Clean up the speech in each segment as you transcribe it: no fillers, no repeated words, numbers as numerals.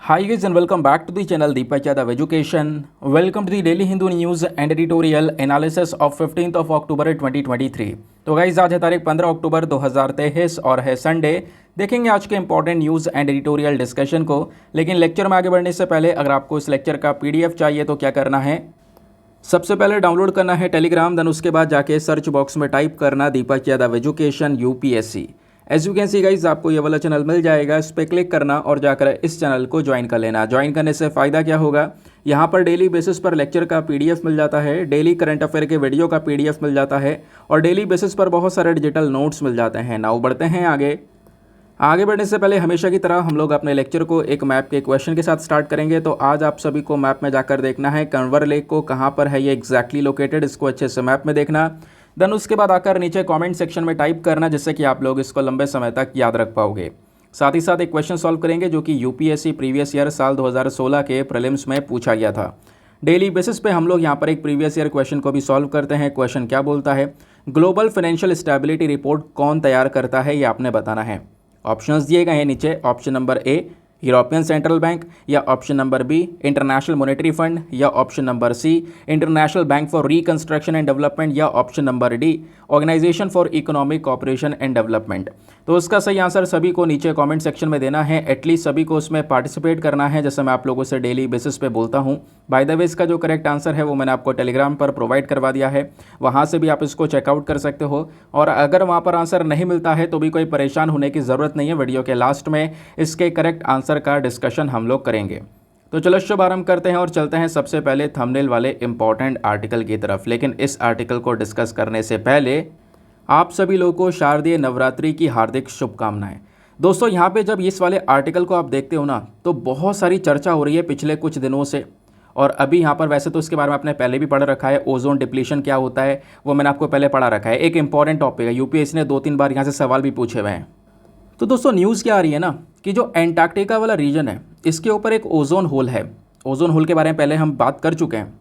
Hi guys and welcome back to the channel Deepak Yadav Education. Welcome to the Daily Hindu News and Editorial Analysis of 15th of October 2023. तो guys आज है तारीख 15 अक्टूबर 2023 और है Sunday. देखेंगे आज के important news and editorial discussion को। लेकिन लेक्चर में आगे बढ़ने से पहले अगर आपको इस लेक्चर का पीडीएफ चाहिए तो क्या करना है, सबसे पहले डाउनलोड करना है टेलीग्राम, देन उसके बाद जाके सर्च बॉक्स में टाइप करना Deepak Yadav education UPSC. As you can see guys आपको ये वाला चैनल मिल जाएगा, इस पर क्लिक करना और जाकर इस चैनल को ज्वाइन कर लेना। ज्वाइन करने से फ़ायदा क्या होगा, यहाँ पर डेली बेसिस पर लेक्चर का पीडीएफ मिल जाता है, डेली करंट अफेयर के वीडियो का पीडीएफ मिल जाता है और डेली बेसिस पर बहुत सारे डिजिटल नोट्स मिल जाते हैं। नाउ बढ़ते हैं आगे बढ़ने से पहले हमेशा की तरह हम लोग अपने लेक्चर को एक मैप के क्वेश्चन के साथ स्टार्ट करेंगे। तो आज आप सभी को मैप में जाकर देखना है कंवर लेक को कहाँ पर है ये एग्जैक्टली लोकेटेड, इसको अच्छे से मैप में देखना। देन उसके बाद आकर नीचे कमेंट सेक्शन में टाइप करना, जिससे कि आप लोग इसको लंबे समय तक याद रख पाओगे। साथ ही साथ एक क्वेश्चन सॉल्व करेंगे जो कि यूपीएससी प्रीवियस ईयर साल 2016 के प्रीलिम्स में पूछा गया था। डेली बेसिस पे हम लोग यहाँ पर एक प्रीवियस ईयर क्वेश्चन को भी सॉल्व करते हैं। क्वेश्चन क्या बोलता है, ग्लोबल फाइनेंशियल स्टेबिलिटी रिपोर्ट कौन तैयार करता है, ये आपने बताना है। ऑप्शंस दिए गए हैं नीचे, option number A European Central Bank, या option number B International Monetary Fund, या option number C International Bank for Reconstruction and Development, या option number D Organisation for Economic Cooperation and Development. तो उसका सही आंसर सभी को नीचे comment section में देना है, एटलीस्ट सभी को उसमें पार्टिसिपेट करना है, जैसे मैं आप लोगों से डेली बेसिस पे बोलता हूँ। बाय द वे इसका जो करेक्ट आंसर है वो मैंने आपको टेलीग्राम पर प्रोवाइड करवा दिया है, वहाँ से भी आप इसको चेकआउट कर सकते हो। और अगर वहाँ पर आंसर नहीं मिलता है तो भी कोई परेशान होने की ज़रूरत नहीं है, वीडियो के लास्ट में इसके करेक्ट आंसर का डिस्कशन हम लोग करेंगे। तो चलो शुभारंभ करते हैं और चलते हैं सबसे पहले थंबनेल वाले इंपॉर्टेंट आर्टिकल की तरफ। लेकिन इस आर्टिकल को डिस्कस करने से पहले आप सभी लोगों को शारदीय नवरात्रि की हार्दिक शुभकामनाएं। दोस्तों यहाँ पे जब इस वाले आर्टिकल को आप देखते हो ना, तो बहुत सारी चर्चा हो रही है पिछले कुछ दिनों से। और अभी यहाँ पर वैसे तो इसके बारे में आपने पहले भी पढ़ रखा है, ओजोन डिप्लीशन क्या होता है वो मैंने आपको पहले पढ़ा रखा है। एक इंपॉर्टेंट टॉपिक है, यूपीएससी ने 2-3 बार यहाँ से सवाल भी पूछे हुए हैं। तो दोस्तों न्यूज़ क्या आ रही है ना कि जो एंटार्क्टिका वाला रीजन है इसके ऊपर एक ओजोन होल है। ओजोन होल के बारे में पहले हम बात कर चुके हैं।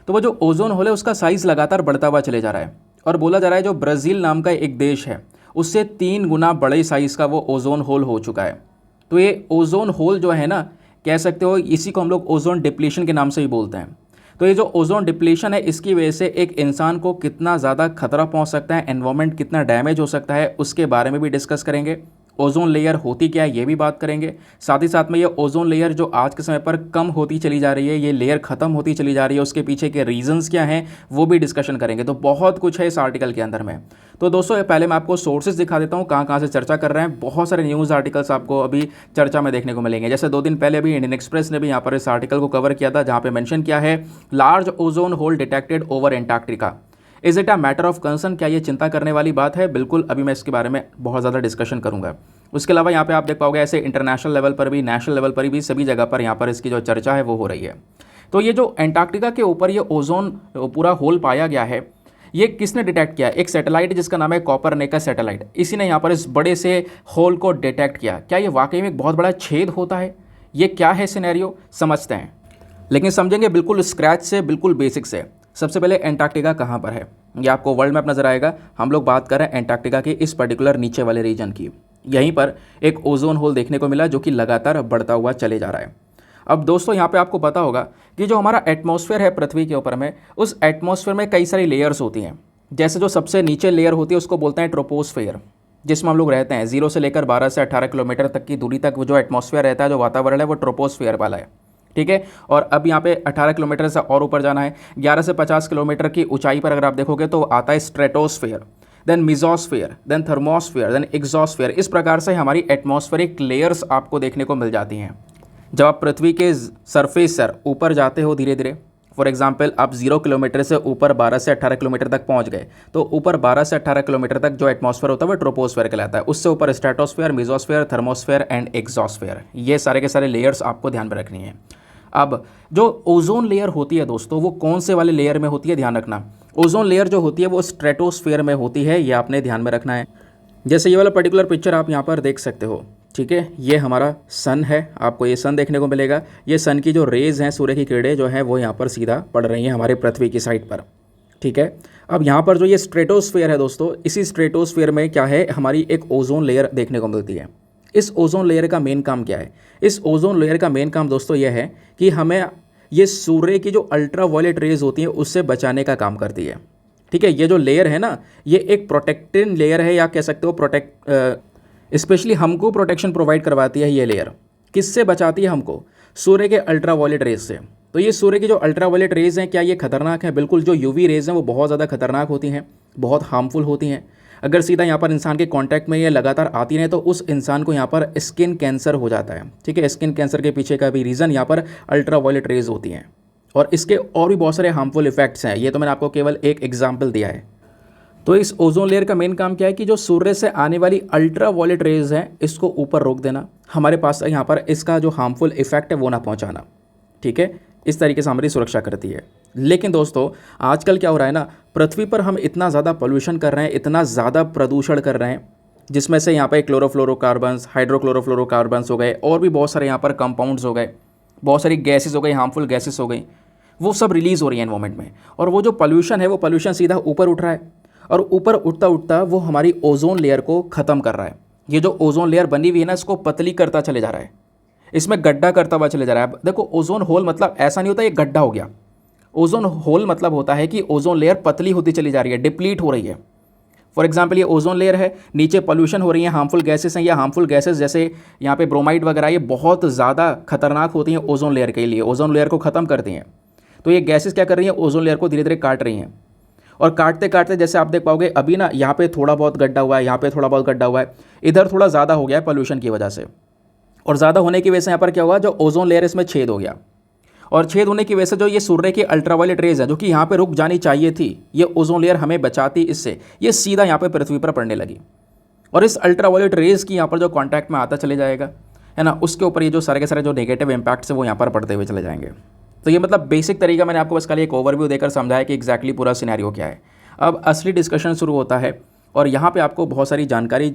तो वो जो ओजोन होल है उसका साइज़ लगातार बढ़ता हुआ चले जा रहा है और बोला जा रहा है जो ब्राज़ील नाम का एक देश है उससे 3 गुना बड़े साइज़ का वो ओजोन होल हो चुका है। तो ये ओजोन होल जो है ना, कह सकते हो इसी को हम लोग ओजोन डिप्लीशन के नाम से ही बोलते हैं। तो ये जो ओजोन डिप्लीशन है इसकी वजह से एक इंसान को कितना ज़्यादा खतरा पहुंच सकता है, एनवायरनमेंट कितना डैमेज हो सकता है, उसके बारे में भी डिस्कस करेंगे। ओजोन लेयर होती क्या है ये भी बात करेंगे। साथ ही साथ में ये ओजोन लेयर जो आज के समय पर कम होती चली जा रही है, ये लेयर ख़त्म होती चली जा रही है, उसके पीछे के रीजंस क्या हैं वो भी डिस्कशन करेंगे। तो बहुत कुछ है इस आर्टिकल के अंदर में। तो दोस्तों पहले मैं आपको सोर्सेज दिखा देता हूँ कहाँ कहाँ से चर्चा कर रहे हैं। बहुत सारे न्यूज़ आर्टिकल्स आपको अभी चर्चा में देखने को मिलेंगे। जैसे 2 दिन पहले भी इंडियन एक्सप्रेस ने भी यहाँ पर इस आर्टिकल को कवर किया था, जहाँ पे मेंशन किया है large ozone hole detected over Antarctica, is it a matter of concern. क्या ये चिंता करने वाली बात है? बिल्कुल, अभी मैं इसके बारे में बहुत ज़्यादा डिस्कशन करूंगा। उसके अलावा यहाँ पे आप देख पाओगे ऐसे इंटरनेशनल लेवल पर भी, नेशनल लेवल पर भी, सभी जगह पर यहाँ पर इसकी जो चर्चा है वो हो रही है। तो ये जो एंटार्क्टिका के ऊपर ये ओजोन पूरा होल पाया गया है, ये किसने डिटेक्ट किया? एक सैटेलाइट जिसका नाम है कोपरनिकस सैटेलाइट, इसी ने यहाँ पर इस बड़े से होल को डिटेक्ट किया। क्या ये वाकई में एक बहुत बड़ा छेद होता है? ये क्या है सिनेरियो, समझते हैं। लेकिन समझेंगे बिल्कुल स्क्रैच से, बिल्कुल बेसिक से। सबसे पहले एंटार्क्टिका कहाँ पर है, ये आपको वर्ल्ड मैप नज़र आएगा। हम लोग बात कर रहे हैं एंटार्क्टिका के इस पर्टिकुलर नीचे वाले रीजन की। यहीं पर एक ओजोन होल देखने को मिला जो कि लगातार बढ़ता हुआ चले जा रहा है। अब दोस्तों यहाँ पे आपको पता होगा कि जो हमारा एटमॉस्फेयर है पृथ्वी के ऊपर में, उस एटमॉस्फेयर में कई सारी लेयर्स होती हैं। जैसे जो सबसे नीचे लेयर होती है उसको बोलते हैं ट्रोपोस्फेयर, जिसमें हम लोग रहते हैं। 0 से लेकर 12 से 18 किलोमीटर तक की दूरी तक वो जो एटमॉस्फेयर रहता है, जो वातावरण है, वो ट्रोपोस्फेयर वाला है, ठीक है। और अब यहाँ पे 18 किलोमीटर से और ऊपर जाना है, 11 से 50 किलोमीटर की ऊंचाई पर अगर आप देखोगे तो आता है stratosphere, then mesosphere, then thermosphere, then exosphere. इस प्रकार से हमारी एटमॉस्फेरिक लेयर्स आपको देखने को मिल जाती हैं। जब आप पृथ्वी के सरफेस से ऊपर जाते हो धीरे धीरे, फॉर एग्जाम्पल आप 0 किलोमीटर से ऊपर 12 से 18 किलोमीटर तक पहुंच गए, तो ऊपर 12 से 18 किलोमीटर तक जो एटमॉस्फेयर होता है वो ट्रोपोस्फेयर कहलाता है। उससे ऊपर stratosphere, mesosphere, thermosphere and exosphere, ये सारे के सारे लेयर्स आपको ध्यान में रखनी है। अब जो ओजोन लेयर होती है दोस्तों, वो कौन से वाले लेयर में होती है, ध्यान रखना। ओजोन लेयर जो होती है वो स्ट्रेटोस्फेयर में होती है, ये आपने ध्यान में रखना है। जैसे ये वाला पर्टिकुलर पिक्चर आप यहाँ पर देख सकते हो, ठीक है। ये हमारा सन है, आपको ये सन देखने को मिलेगा। ये सन की जो रेज़ हैं, सूर्य की किरणें जो हैं वो यहाँ पर सीधा पड़ रही हैं हमारे पृथ्वी की साइड पर, ठीक है। अब यहाँ पर जो ये स्ट्रेटोस्फेयर है दोस्तों, इसी स्ट्रेटोस्फेयर में क्या है, हमारी एक ओजोन लेयर देखने को मिलती है। इस ओजोन लेयर का मेन काम क्या है? इस ओजोन लेयर का मेन काम दोस्तों यह है कि हमें ये सूर्य की जो अल्ट्रा वायलेट रेज होती हैं उससे बचाने का काम करती है। ठीक है, ये जो लेयर है ना, ये एक प्रोटेक्टिव लेयर है, या कह सकते हो स्पेशली हमको प्रोटेक्शन प्रोवाइड करवाती है ये लेयर। किससे बचाती है हमको? सूर्य के अल्ट्रा वायलेट रेज से। तो ये सूर्य की जो अल्ट्रा वायलेट रेज हैं, क्या ये खतरनाक हैं? बिल्कुल। जो यूवी रेज हैं वो बहुत ज़्यादा खतरनाक होती हैं, बहुत हार्मफुल होती हैं। अगर सीधा यहाँ पर इंसान के कांटेक्ट में ये लगातार आती रहे तो उस इंसान को यहाँ पर स्किन कैंसर हो जाता है। ठीक है, स्किन कैंसर के पीछे का भी रीज़न यहाँ पर अल्ट्रा वायलेट रेज होती हैं, और इसके और भी बहुत सारे हार्मफुल इफेक्ट्स हैं। ये तो मैंने आपको केवल एक एग्जाम्पल दिया है। तो इस ओजोन लेयर का मेन काम क्या है कि जो सूर्य से आने वाली अल्ट्रा वायलेट रेज हैं इसको ऊपर रोक देना, हमारे पास यहाँ पर इसका जो हार्मफुल इफेक्ट है वो ना पहुँचाना। ठीक है, इस तरीके से हमारी सुरक्षा करती है। लेकिन दोस्तों आजकल क्या हो रहा है ना, पृथ्वी पर हम इतना ज़्यादा पोल्यूशन कर रहे हैं, इतना ज़्यादा प्रदूषण कर रहे हैं, जिसमें से यहाँ पे क्लोरोफ्लोरोकार्बन्स, हाइड्रोक्लोरोफ्लोरोकार्बन्स हो गए, और भी बहुत सारे यहाँ पर कंपाउंड्स हो गए, बहुत सारी गैसेस हो गई, हार्मफुल गैसेस हो गई, वो सब रिलीज़ हो रही है एनवायरमेंट में। और वो जो पोल्यूशन है वो पोल्यूशन सीधा ऊपर उठ रहा है, और ऊपर उठता उठता वो हमारी ओजोन लेयर को ख़त्म कर रहा है। ये जो ओजोन लेयर बनी हुई है ना, इसको पतली करता चले जा रहा है, इसमें गड्ढा करता हुआ चले जा रहा है। देखो, ओजोन होल मतलब ऐसा नहीं होता ये गड्ढा हो गया। ओजोन होल मतलब होता है कि ओजोन लेयर पतली होती चली जा रही है, डिप्लीट हो रही है। फॉर एग्जांपल ये ओजोन लेयर है, नीचे पोल्यूशन हो रही है, हार्मफुल गैसेस हैं, या हार्मफुल गैसेस जैसे यहाँ पे ब्रोमाइड वगैरह, ये बहुत ज़्यादा खतरनाक होती हैं ओजोन लेयर के लिए, ओजोन लेयर को ख़त्म करती हैं। तो ये गैसेस क्या कर रही हैं? ओजोन लेयर को धीरे धीरे काट रही हैं, और काटते काटते जैसे आप देख पाओगे अभी ना, यहाँ पे थोड़ा बहुत गड्ढा हुआ है, यहाँ पे थोड़ा बहुत गड्ढा हुआ है, इधर थोड़ा ज़्यादा हो गया है पोल्यूशन की वजह से। और ज़्यादा होने की वजह से यहाँ पर क्या हुआ, जो ओजोन लेयर इसमें छेद हो गया, और छेद होने की वजह से जो ये सूर्य की अल्ट्रावायलेट रेज है जो कि यहाँ पे रुक जानी चाहिए थी, ये ओजोन लेयर हमें बचाती, इससे ये सीधा यहाँ पे पृथ्वी पर पड़ने लगी। और इस अल्ट्रावायलेट रेज की यहाँ पर जो कॉन्टैक्ट में आता चले जाएगा, है ना, उसके ऊपर ये जो सारे के सारे जो नेगेटिव इंपैक्ट्स है वो यहाँ पर पड़ते हुए चले जाएंगे। तो ये मतलब बेसिक तरीका मैंने आपको बस खाली एक ओवरव्यू देकर समझाया कि एग्जैक्टली पूरा सिनेरियो क्या है। अब असली डिस्कशन शुरू होता है, और यहाँ पे आपको बहुत सारी जानकारी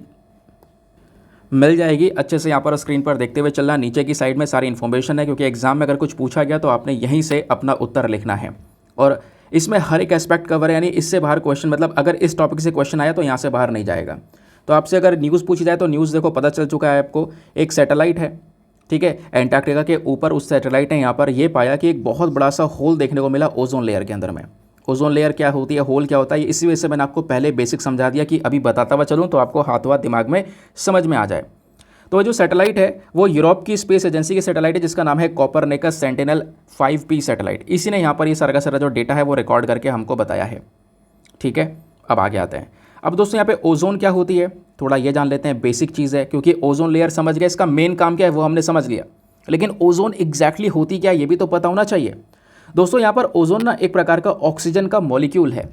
मिल जाएगी। अच्छे से यहाँ पर स्क्रीन पर देखते हुए चलना, नीचे की साइड में सारी इन्फॉर्मेशन है, क्योंकि एग्जाम में अगर कुछ पूछा गया तो आपने यहीं से अपना उत्तर लिखना है। और इसमें हर एक एस्पेक्ट कवर है, यानी इससे बाहर क्वेश्चन, मतलब अगर इस टॉपिक से क्वेश्चन आया तो यहाँ से बाहर नहीं जाएगा। तो आपसे अगर न्यूज़ पूछी जाए तो न्यूज़ देखो पता चल चुका है आपको, एक सैटेलाइट है, ठीक है, एंटार्क्टिका के ऊपर उस सैटेलाइट ने यहाँ पर ये पाया कि एक बहुत बड़ा सा होल देखने को मिला ओजोन लेयर के अंदर में। ओजोन लेयर क्या होती है, होल क्या होता है, इसी वजह से मैंने आपको पहले बेसिक समझा दिया कि अभी बताता हुआ चलूँ तो आपको हाथों हाथ दिमाग में समझ में आ जाए। तो जो सैटेलाइट है वो यूरोप की स्पेस एजेंसी की सैटेलाइट है, जिसका नाम है कोपरनिकस सेंटिनल 5P सैटेलाइट। इसी ने यहाँ पर ये सारा का सारा जो डेटा है वो रिकॉर्ड करके हमको बताया है। ठीक है, अब आगे आते हैं। अब दोस्तों यहाँ पे ओजोन क्या होती है थोड़ा ये जान लेते हैं, बेसिक चीज़ है, क्योंकि ओजोन लेयर समझ गए, इसका मेन काम क्या है वो हमने समझ लिया, लेकिन ओजोन एग्जैक्टली होती क्या है ये भी तो पता होना चाहिए। दोस्तों यहाँ पर ओजोन ना एक प्रकार का ऑक्सीजन का मॉलिक्यूल है।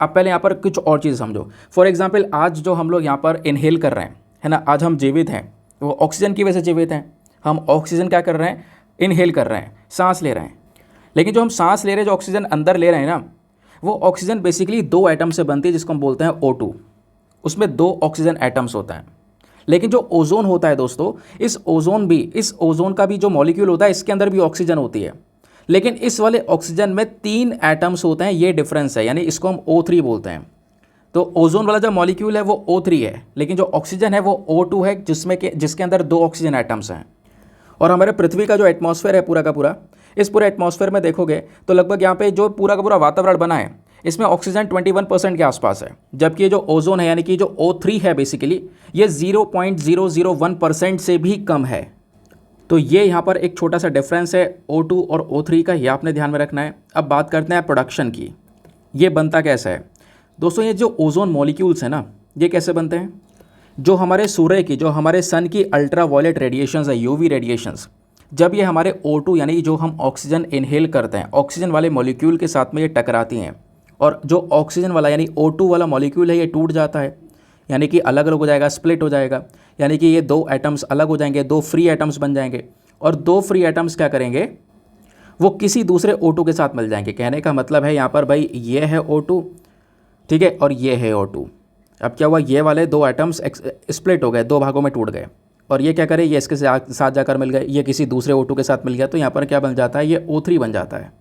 अब पहले यहाँ पर कुछ और चीज़ समझो। फॉर एग्जाम्पल आज जो हम लोग यहाँ पर इनहेल कर रहे हैं, है ना, आज हम जीवित हैं वो ऑक्सीजन की वजह से जीवित हैं। हम ऑक्सीजन क्या कर रहे हैं, इनहेल कर रहे हैं, सांस ले रहे हैं। लेकिन जो हम सांस ले रहे हैं, जो ऑक्सीजन अंदर ले रहे हैं ना, वो ऑक्सीजन बेसिकली 2 एटम से बनती है, जिसको हम बोलते हैं O2। उसमें 2 ऑक्सीजन एटम्स होता है। लेकिन जो ओजोन होता है दोस्तों, इस ओजोन का भी जो मॉलिक्यूल होता है, इसके अंदर भी ऑक्सीजन होती है, लेकिन इस वाले ऑक्सीजन में 3 एटम्स होते हैं, ये डिफरेंस है, यानी इसको हम O3 बोलते हैं। तो ओजोन वाला जो मॉलिक्यूल है वो O3 है, लेकिन जो ऑक्सीजन है वो O2 है, जिसके अंदर 2 ऑक्सीजन एटम्स हैं। और हमारे पृथ्वी का जो एटमॉस्फेयर है पूरा का पूरा, इस पूरे एटमॉस्फेयर में देखोगे तो लगभग यहाँ पे जो पूरा का पूरा वातावरण बना है, इसमें ऑक्सीजन 21% के आसपास है, जबकि जो ओजोन है यानी कि जो O3 है बेसिकली, ये 0.001% से भी कम है। तो ये यहाँ पर एक छोटा सा डिफरेंस है O2 और O3 का, ये आपने ध्यान में रखना है। अब बात करते हैं प्रोडक्शन की, ये बनता कैसे है दोस्तों। ये जो ओजोन मॉलिक्यूल्स हैं ना, ये कैसे बनते हैं, जो हमारे सूर्य की, जो हमारे सन की अल्ट्रा वायलेट रेडिएशंस है, यूवी रेडिएशंस, जब ये हमारे O2 यानी जो हम ऑक्सीजन इनहेल करते हैं, ऑक्सीजन वाले मॉलिक्यूल के साथ में ये टकराती हैं, और जो ऑक्सीजन वाला यानी O2 वाला मॉलिक्यूल है ये टूट जाता है, यानी कि अलग अलग हो जाएगा, स्प्लिट हो जाएगा, यानी कि ये 2 एटम्स अलग हो जाएंगे, 2 फ्री एटम्स बन जाएंगे, और 2 फ्री एटम्स क्या करेंगे, वो किसी दूसरे O2 के साथ मिल जाएंगे। कहने का मतलब है यहाँ पर भाई ये है O2, ठीक है, और ये है O2। अब क्या हुआ, ये वाले 2 एटम्स स्प्लिट हो गए, 2 भागों में टूट गए, और ये क्या करे, ये इसके साथ जाकर मिल गए, ये किसी दूसरे O2 के साथ मिल गया, तो यहाँ पर क्या बन जाता है, ये O3 बन जाता है,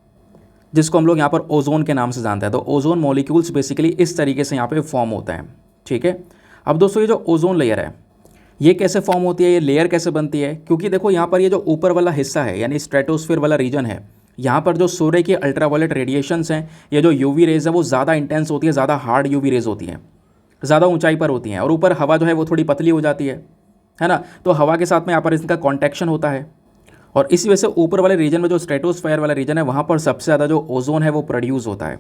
जिसको हम लोग यहाँ पर ओजोन के नाम से जानते हैं। तो ओजोन मॉलिक्यूल्स बेसिकली इस तरीके से यहाँ पे फॉर्म होते हैं। ठीक है, अब दोस्तों ये जो ओजोन लेयर है, ये कैसे फॉर्म होती है, ये लेयर कैसे बनती है? क्योंकि देखो यहाँ पर ये जो ऊपर वाला हिस्सा है यानी स्ट्रेटोस्फीयर वाला रीजन है, यहाँ पर जो सूर्य की अल्ट्रावायलेट रेडिएशंस हैं, ये जो यूवी रेज है वो ज़्यादा इंटेंस होती है, ज़्यादा हार्ड यूवी रेज होती हैं, ज़्यादा ऊंचाई पर होती हैं, और ऊपर हवा जो है वो थोड़ी पतली हो जाती है ना। तो हवा के साथ में यहाँ पर इसका कॉन्टैक्शन होता है, और इसी वजह से ऊपर वाले रीजन में जो स्ट्रेटोस्फीयर वाला रीजन है वहाँ पर सबसे ज़्यादा जो ओजोन है वो प्रोड्यूस होता है।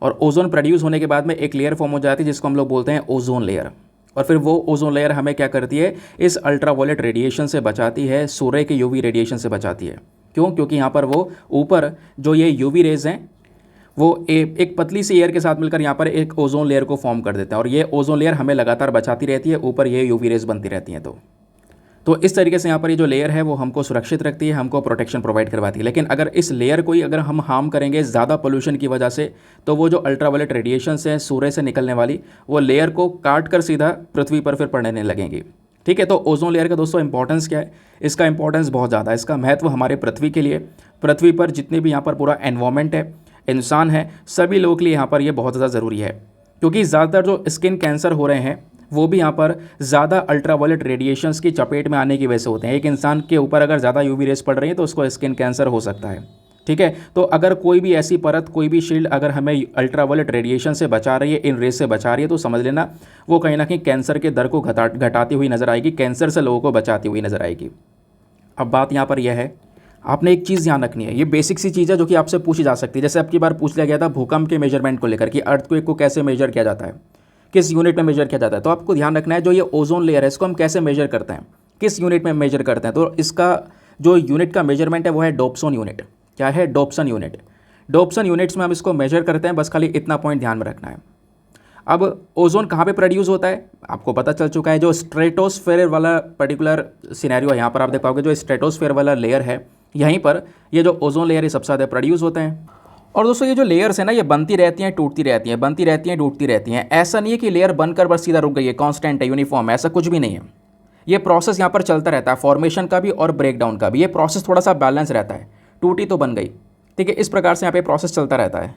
और ओजोन प्रोड्यूस होने के बाद में एक लेयर फॉर्म हो जाती है जिसको हम लोग बोलते हैं ओजोन लेयर। और फिर वो ओजोन लेयर हमें क्या करती है, इस अल्ट्रावायलेट रेडिएशन से बचाती है, सूर्य के यूवी रेडिएशन से बचाती है। क्यों? क्योंकि यहाँ पर वो ऊपर जो ये यूवी रेज हैं वो एक पतली सी एयर के साथ मिलकर यहाँ पर एक ओजोन लेयर को फॉर्म कर देते हैं, और ये ओजोन लेयर हमें लगातार बचाती रहती है, ऊपर ये यूवी रेज बनती रहती हैं। तो इस तरीके से यहाँ पर ये जो लेयर है वो हमको सुरक्षित रखती है, हमको प्रोटेक्शन प्रोवाइड करवाती है। लेकिन अगर इस लेयर को ही अगर हम हार्म करेंगे ज़्यादा पोल्यूशन की वजह से, तो वो जो अल्ट्रावायलेट रेडिएशन है सूर्य से निकलने वाली, वो लेयर को काट कर सीधा पृथ्वी पर फिर पड़ने लगेंगी। ठीक है, तो ओजोन लेयर का दोस्तों इंपॉर्टेंस क्या है? इसका इंपॉर्टेंस बहुत ज़्यादा है। इसका महत्व हमारे पृथ्वी के लिए, पृथ्वी पर जितने भी यहाँ पर पूरा एनवायरमेंट है, इंसान है, सभी लोगों के लिए यहाँ पर ये बहुत ज़्यादा ज़रूरी है। क्योंकि ज़्यादातर जो स्किन कैंसर हो रहे हैं वो भी यहाँ पर ज़्यादा अल्ट्रावायलेट रेडिएशंस की चपेट में आने की वजह से होते हैं। एक इंसान के ऊपर अगर ज़्यादा यूवी रेस पड़ रही है तो उसको स्किन कैंसर हो सकता है। ठीक है, तो अगर कोई भी ऐसी परत, कोई भी शील्ड अगर हमें अल्ट्रावायलेट रेडिएशन से बचा रही है, इन रेस से बचा रही है, तो समझ लेना वो कहीं ना कहीं कैंसर के दर को घटाती हुई नजर आएगी, कैंसर से लोगों को बचाती हुई नजर आएगी। अब बात यहाँ पर यह है, आपने एक चीज़ ध्यान रखनी है, ये बेसिक सी चीज़ है जो कि आपसे पूछी जा सकती है। जैसे अब की बार पूछ लिया गया था भूकंप के मेजरमेंट को लेकर कि अर्थक्वेक को कैसे मेजर किया जाता है, किस यूनिट में मेजर किया जाता है। तो आपको ध्यान रखना है जो ये ओजोन लेयर है इसको हम कैसे मेजर करते हैं, किस यूनिट में मेजर करते हैं। तो इसका जो यूनिट का मेजरमेंट है वो है डॉप्सन यूनिट। क्या है? Dobson unit. डॉप्सन यूनिट्स में हम इसको मेजर करते हैं, बस खाली इतना पॉइंट ध्यान में रखना है। अब ओजोन कहाँ पे प्रोड्यूस होता है आपको पता चल चुका है, जो स्ट्रेटोस्फेयर वाला पर्टिकुलर सिनेरियो है, यहाँ पर आप देख पाओगे जो स्ट्रेटोस्फेयर वाला लेयर है, यहीं पर ये जो ओजोन लेयर है सबसे ज़्यादा प्रोड्यूस होते हैं। और दोस्तों ये जो लेयर्स है ना, ये बनती रहती हैं, टूटती रहती हैं, बनती रहती हैं, टूटती रहती हैं। ऐसा नहीं है कि लेयर बनकर बस सीधा रुक गई है, कांस्टेंट है, यूनिफॉर्म है, ऐसा कुछ भी नहीं है। ये प्रोसेस यहाँ पर चलता रहता है, फॉर्मेशन का भी और ब्रेकडाउन का भी। ये प्रोसेस थोड़ा सा बैलेंस रहता है, टूटी तो बन गई। ठीक है, इस प्रकार से यहाँ पे प्रोसेस चलता रहता है।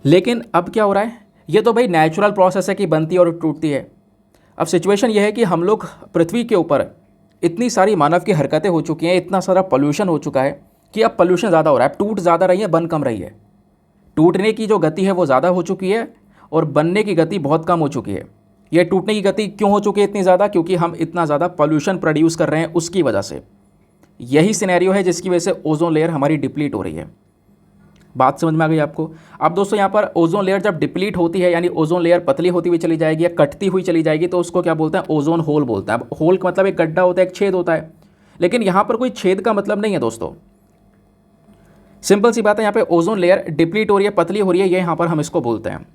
लेकिन अब क्या हो रहा है, ये तो भाई नेचुरल प्रोसेस है कि बनती और टूटती है। अब सिचुएशन ये है कि हम लोग पृथ्वी के ऊपर इतनी सारी मानव की हरकतें हो चुकी हैं, इतना सारा पोल्यूशन हो चुका है कि अब पोल्यूशन ज़्यादा हो रहा है, टूट ज़्यादा रही है, बन कम रही है। टूटने की जो गति है वो ज़्यादा हो चुकी है और बनने की गति बहुत कम हो चुकी है। ये टूटने की गति क्यों हो चुकी है इतनी ज़्यादा? क्योंकि हम इतना ज़्यादा पोल्यूशन प्रोड्यूस कर रहे हैं, उसकी वजह से। यही सिनेरियो है जिसकी वजह से ओजोन लेयर हमारी डिप्लीट हो रही है। बात समझ में आ गई आपको? अब दोस्तों यहाँ पर ओजोन लेयर जब डिप्लीट होती है, यानी ओजोन लेयर पतली होती हुई चली जाएगी या कटती हुई चली जाएगी, तो उसको क्या बोलते हैं? ओजोन होल बोलते हैं। अब होल का मतलब एक गड्ढा होता है, एक छेद होता है, लेकिन यहाँ पर कोई छेद का मतलब नहीं है दोस्तों। सिंपल सी बात है, यहाँ पे ओजोन लेयर डिप्लीट हो रही है, पतली हो रही है, ये यहाँ पर हम इसको बोलते हैं।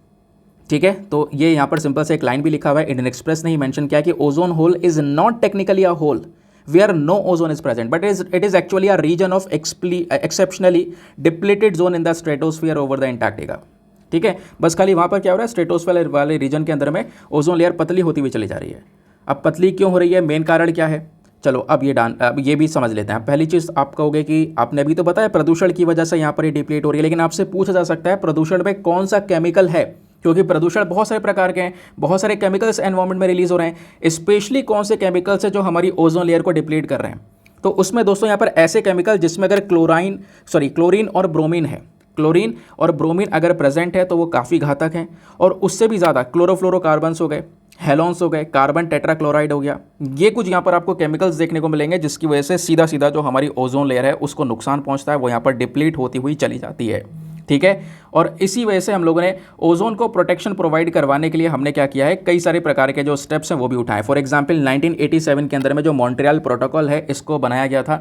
ठीक है, तो ये यहाँ पर सिंपल से एक लाइन भी लिखा हुआ है, इंडियन एक्सप्रेस ने ही मेंशन किया कि ozone hole is not technically a hole where no ozone is present, but it is actually a region of exceptionally depleted zone in the stratosphere over the Antarctica। ठीक है, बस खाली वहाँ पर क्या हो रहा है, स्ट्रेटोस्फीयर वाले रीजन के अंदर में ओजोन लेयर पतली होती हुई चली जा रही है। अब पतली क्यों हो रही है, मेन कारण क्या है? चलो अब ये भी समझ लेते हैं। पहली चीज़ आप कहोगे कि आपने अभी तो बताया प्रदूषण की वजह से यहाँ पर ये डिप्लीट हो रही है, लेकिन आपसे पूछा जा सकता है प्रदूषण में कौन सा केमिकल है, क्योंकि प्रदूषण बहुत सारे प्रकार के हैं, बहुत सारे केमिकल्स एनवायरनमेंट में रिलीज हो रहे हैं। स्पेशली कौन से केमिकल्स है जो हमारी ओजोन लेयर को डिप्लीट कर रहे हैं? तो उसमें दोस्तों यहाँ पर ऐसे केमिकल जिसमें अगर क्लोरीन और ब्रोमीन है, क्लोरीन और ब्रोमीन अगर प्रेजेंट है तो वो काफ़ी घातक हैं। और उससे भी ज़्यादा क्लोरोफ्लोरोकार्बन्स हो गए, हेलोन्स हो गए, कार्बन टेट्राक्लोराइड हो गया, ये कुछ यहाँ पर आपको केमिकल्स देखने को मिलेंगे जिसकी वजह से सीधा सीधा जो हमारी ओजोन लेयर है उसको नुकसान पहुँचता है, वो यहाँ पर डिप्लीट होती हुई चली जाती है। ठीक है, और इसी वजह से हम लोगों ने ओजोन को प्रोटेक्शन प्रोवाइड करवाने के लिए हमने क्या किया है, कई सारे प्रकार के जो स्टेप्स हैं वो भी उठाए। फॉर एग्जांपल 1987 के अंदर में जो मॉन्ट्रियल प्रोटोकॉल है इसको बनाया गया था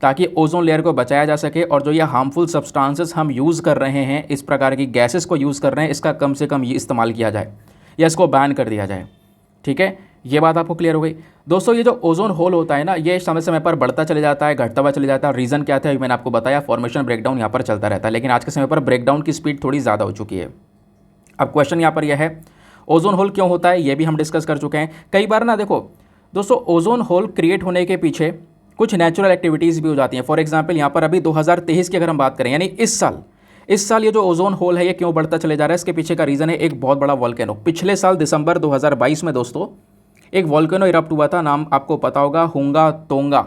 ताकि ओजोन लेयर को बचाया जा सके, और जो ये हार्मफुल सब्सटेंसेस हम यूज़ कर रहे हैं, इस प्रकार की गैसेस को यूज़ कर रहे हैं, इसका कम से कम ये इस्तेमाल किया जाए या इसको बैन कर दिया जाए। ठीक है, ये बात आपको क्लियर हो गई। दोस्तों ये जो ओजोन होल होता है ना, ये समय समय पर बढ़ता चले जाता है, घटता हुआ चले जाता है। रीज़न क्या था मैंने आपको बताया, फॉर्मेशन ब्रेकडाउन यहाँ पर चलता रहता है, लेकिन आज के समय पर ब्रेकडाउन की स्पीड थोड़ी ज़्यादा हो चुकी है। अब क्वेश्चन यहाँ पर यह है ओजोन होल क्यों होता है, ये भी हम डिस्कस कर चुके हैं कई बार ना। देखो दोस्तों, ओजोन होल क्रिएट होने के पीछे कुछ नेचुरल एक्टिविटीज़ भी हो जाती हैं। फॉर एग्जाम्पल यहाँ पर अभी 2023 की अगर हम बात करें, यानी इस साल ये जो ओजोन होल है ये क्यों बढ़ता चले जा रहा है, इसके पीछे का रीज़न है एक बहुत बड़ा वॉल्केनो। पिछले साल दिसंबर 2022 में दोस्तों एक वॉल्केनो इरप्ट हुआ था, नाम आपको पता होगा हुंगा तोंगा,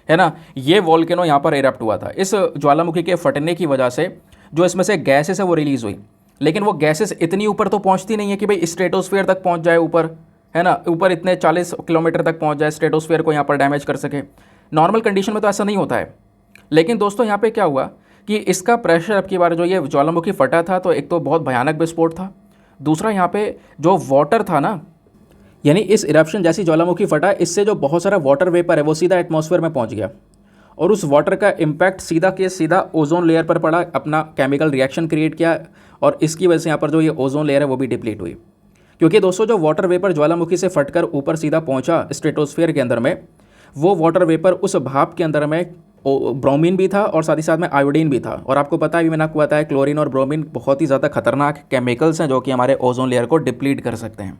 है ना। ये वॉल्केनो यहाँ पर इरप्ट हुआ था। इस ज्वालामुखी के फटने की वजह से जो इसमें से गैसेस है वो रिलीज़ हुई, लेकिन वो गैसेस इतनी ऊपर तो पहुँचती नहीं है कि भाई स्ट्रेटोस्फीयर तक पहुँच जाए ऊपर, है ना, ऊपर इतने 40 किलोमीटर तक पहुँच जाए, स्ट्रेटोस्फीयर को यहाँ पर डैमेज कर सके। नॉर्मल कंडीशन में तो ऐसा नहीं होता है। लेकिन दोस्तों यहाँ पे क्या हुआ कि इसका प्रेशर अब की बार जो ये ज्वालामुखी फटा था तो एक तो बहुत भयानक विस्फोट था, दूसरा यहाँ पे जो वाटर था ना, यानी इस इरप्शन जैसी ज्वालामुखी फटा, इससे जो बहुत सारा वाटर वेपर है वो सीधा एटमॉस्फेयर में पहुँच गया और उस वाटर का इम्पैक्ट सीधा के सीधा ओजोन लेयर पर पड़ा, अपना केमिकल रिएक्शन क्रिएट किया और इसकी वजह से यहाँ पर जो ये ओजोन लेयर है वो भी डिप्लीट हुई। क्योंकि दोस्तों जो वाटर वेपर ज्वालामुखी से फटकर ऊपर सीधा पहुँचा स्ट्रेटोस्फीयर के अंदर में, वो वाटर वेपर उस भाप के अंदर में ब्रोमीन भी था और साथ ही साथ में आयोडीन भी था। और आपको पता है, भी मैंने आपको बताया, क्लोरीन और ब्रोमीन बहुत ही ज़्यादा खतरनाक केमिकल्स हैं जो कि हमारे ओजोन लेयर को डिप्लीट कर सकते हैं।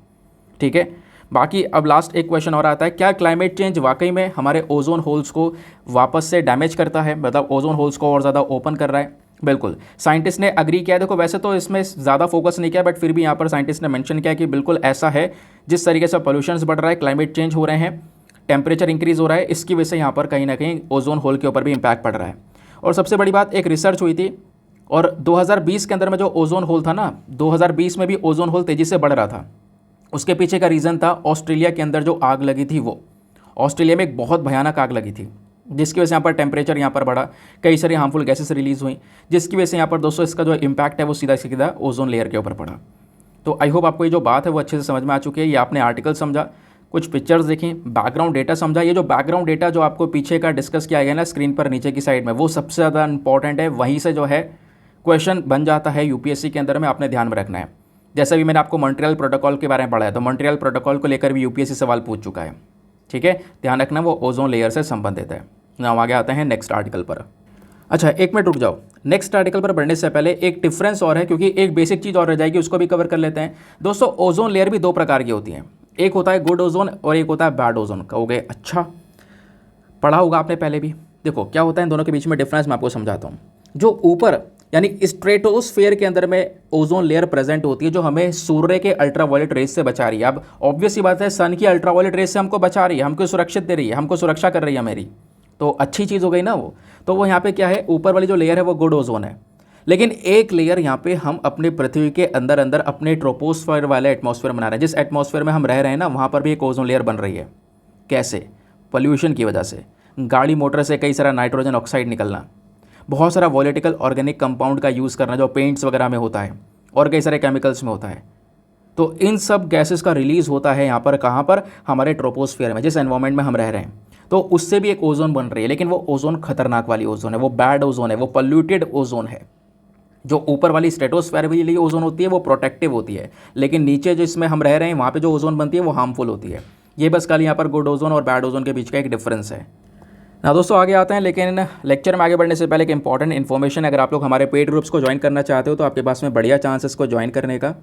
ठीक है, बाकी अब लास्ट एक क्वेश्चन और आता है, क्या क्लाइमेट चेंज वाकई में हमारे ओजोन होल्स को वापस से डैमेज करता है, मतलब ओजोन होल्स को और ज़्यादा ओपन कर रहा है? बिल्कुल, साइंटिस्ट ने अग्री किया है। देखो वैसे तो इसमें ज़्यादा फोकस नहीं किया, बट फिर भी यहाँ पर साइंटिस्ट ने मेंशन किया कि बिल्कुल ऐसा है। जिस तरीके से पोल्यूशंस बढ़ रहा है, क्लाइमेट चेंज हो रहे हैं, टेम्परेचर इंक्रीज़ हो रहा है, इसकी वजह से यहाँ पर कहीं ना कहीं ओजोन होल के ऊपर भी इम्पैक्ट पड़ रहा है। और सबसे बड़ी बात, एक रिसर्च हुई थी और 2020 के अंदर में जो ओजोन होल था ना, 2020 में भी ओजोन होल तेज़ी से बढ़ रहा था। उसके पीछे का रीज़न था ऑस्ट्रेलिया के अंदर जो आग लगी थी, वो ऑस्ट्रेलिया में एक बहुत भयानक आग लगी थी, जिसकी वजह से यहाँ पर टेम्परेचर यहाँ पर बढ़ा, कई सारी हार्मफुल गैसेस रिलीज़ हुई, जिसकी वजह से यहाँ पर दोस्तों इसका जो इम्पैक्ट है वो सीधा सीधा ओजोन लेयर के ऊपर पड़ा। तो आई होप आपको ये जो बात है वो अच्छे से समझ में आ चुकी है। ये आपने आर्टिकल समझा, कुछ पिक्चर्स देखी, बैकग्राउंड डेटा समझा। ये जो बैकग्राउंड डेटा जो आपको पीछे का डिस्कस किया गया ना स्क्रीन पर नीचे की साइड में, वो सबसे ज़्यादा इंपॉर्टेंट है। वहीं से जो है क्वेश्चन बन जाता है यूपीएससी के अंदर में, आपने ध्यान में रखना है। जैसे भी मैंने आपको मॉन्ट्रियल प्रोटोकॉल के बारे में पढ़ा है, तो मॉन्ट्रियल प्रोटोकॉल को लेकर भी यूपीएससी सवाल पूछ चुका है। ठीक है, ध्यान रखना, वो ओजोन लेयर से संबंधित है। नाउ आगे आते हैं नेक्स्ट आर्टिकल पर। अच्छा, एक मिनट रुक जाओ, नेक्स्ट आर्टिकल पर बढ़ने से पहले एक डिफरेंस और है, क्योंकि एक बेसिक चीज़ और रह जाएगी, उसको भी कवर कर लेते हैं। दोस्तों ओजोन लेयर भी दो प्रकार की होती हैं, एक होता है गुड ओजोन और एक होता है बैड ओजोन। कहोगे अच्छा, पढ़ा होगा आपने पहले भी। देखो क्या होता है इन दोनों के बीच में डिफरेंस, मैं आपको समझाता हूँ। जो ऊपर यानी स्ट्रेटोस्फेयर के अंदर में ओजोन लेयर प्रेजेंट होती है, जो हमें सूर्य के अल्ट्रावायलेट रेस से बचा रही है। अब ऑब्वियस सी बात है, सन की अल्ट्रावायलेट रेस से हमको बचा रही है, हमको सुरक्षित दे रही है, हमको सुरक्षा कर रही है मेरी, तो अच्छी चीज़ हो गई ना वो। तो वो यहाँ पे क्या है, ऊपर वाली जो लेयर है वो गुड ओजोन है। लेकिन एक लेयर यहाँ पे हम अपने पृथ्वी के अंदर अंदर अपने ट्रोपोस्फीयर वाले एटमॉस्फेयर बना रहे हैं। जिस एटमॉस्फेयर में हम रह रहे हैं ना, वहाँ पर भी एक ओजोन लेयर बन रही है। कैसे? पोल्यूशन की वजह से, गाड़ी मोटर से कई सारा नाइट्रोजन ऑक्साइड निकलना, बहुत सारा वॉलेटिकल ऑर्गेनिक कंपाउंड का यूज़ करना जो पेंट्स वगैरह में होता है और कई सारे केमिकल्स में होता है। तो इन सब गैसेस का रिलीज़ होता है यहाँ पर, कहाँ पर? हमारे ट्रोपोस्फीयर में, जिस एनवायरनमेंट में हम रह रहे हैं। तो उससे भी एक ओजोन बन रही है, लेकिन वो ओजोन खतरनाक वाली ओजोन है, वो बैड ओजोन है, वो पोल्यूटेड ओजोन है। जो ऊपर वाली स्ट्रेटोस्फीयर वाली ओजोन होती है वो प्रोटेक्टिव होती है, लेकिन नीचे जो इसमें हम रह रहे हैं वहाँ पे जो ओजोन बनती है वो हार्मफुल होती है। ये बस खाली यहाँ पर गुड ओजोन और बैड ओजोन के बीच का एक डिफरेंस है ना। दोस्तों आगे आते हैं, लेकिन लेक्चर में आगे बढ़ने से पहले एक इंपॉर्टेंट इन्फॉर्मेशन, अगर आप लोग हमारे पेड ग्रुप्स को ज्वाइन करना चाहते हो तो आपके पास में बढ़िया चांस है इसको ज्वाइन करने का।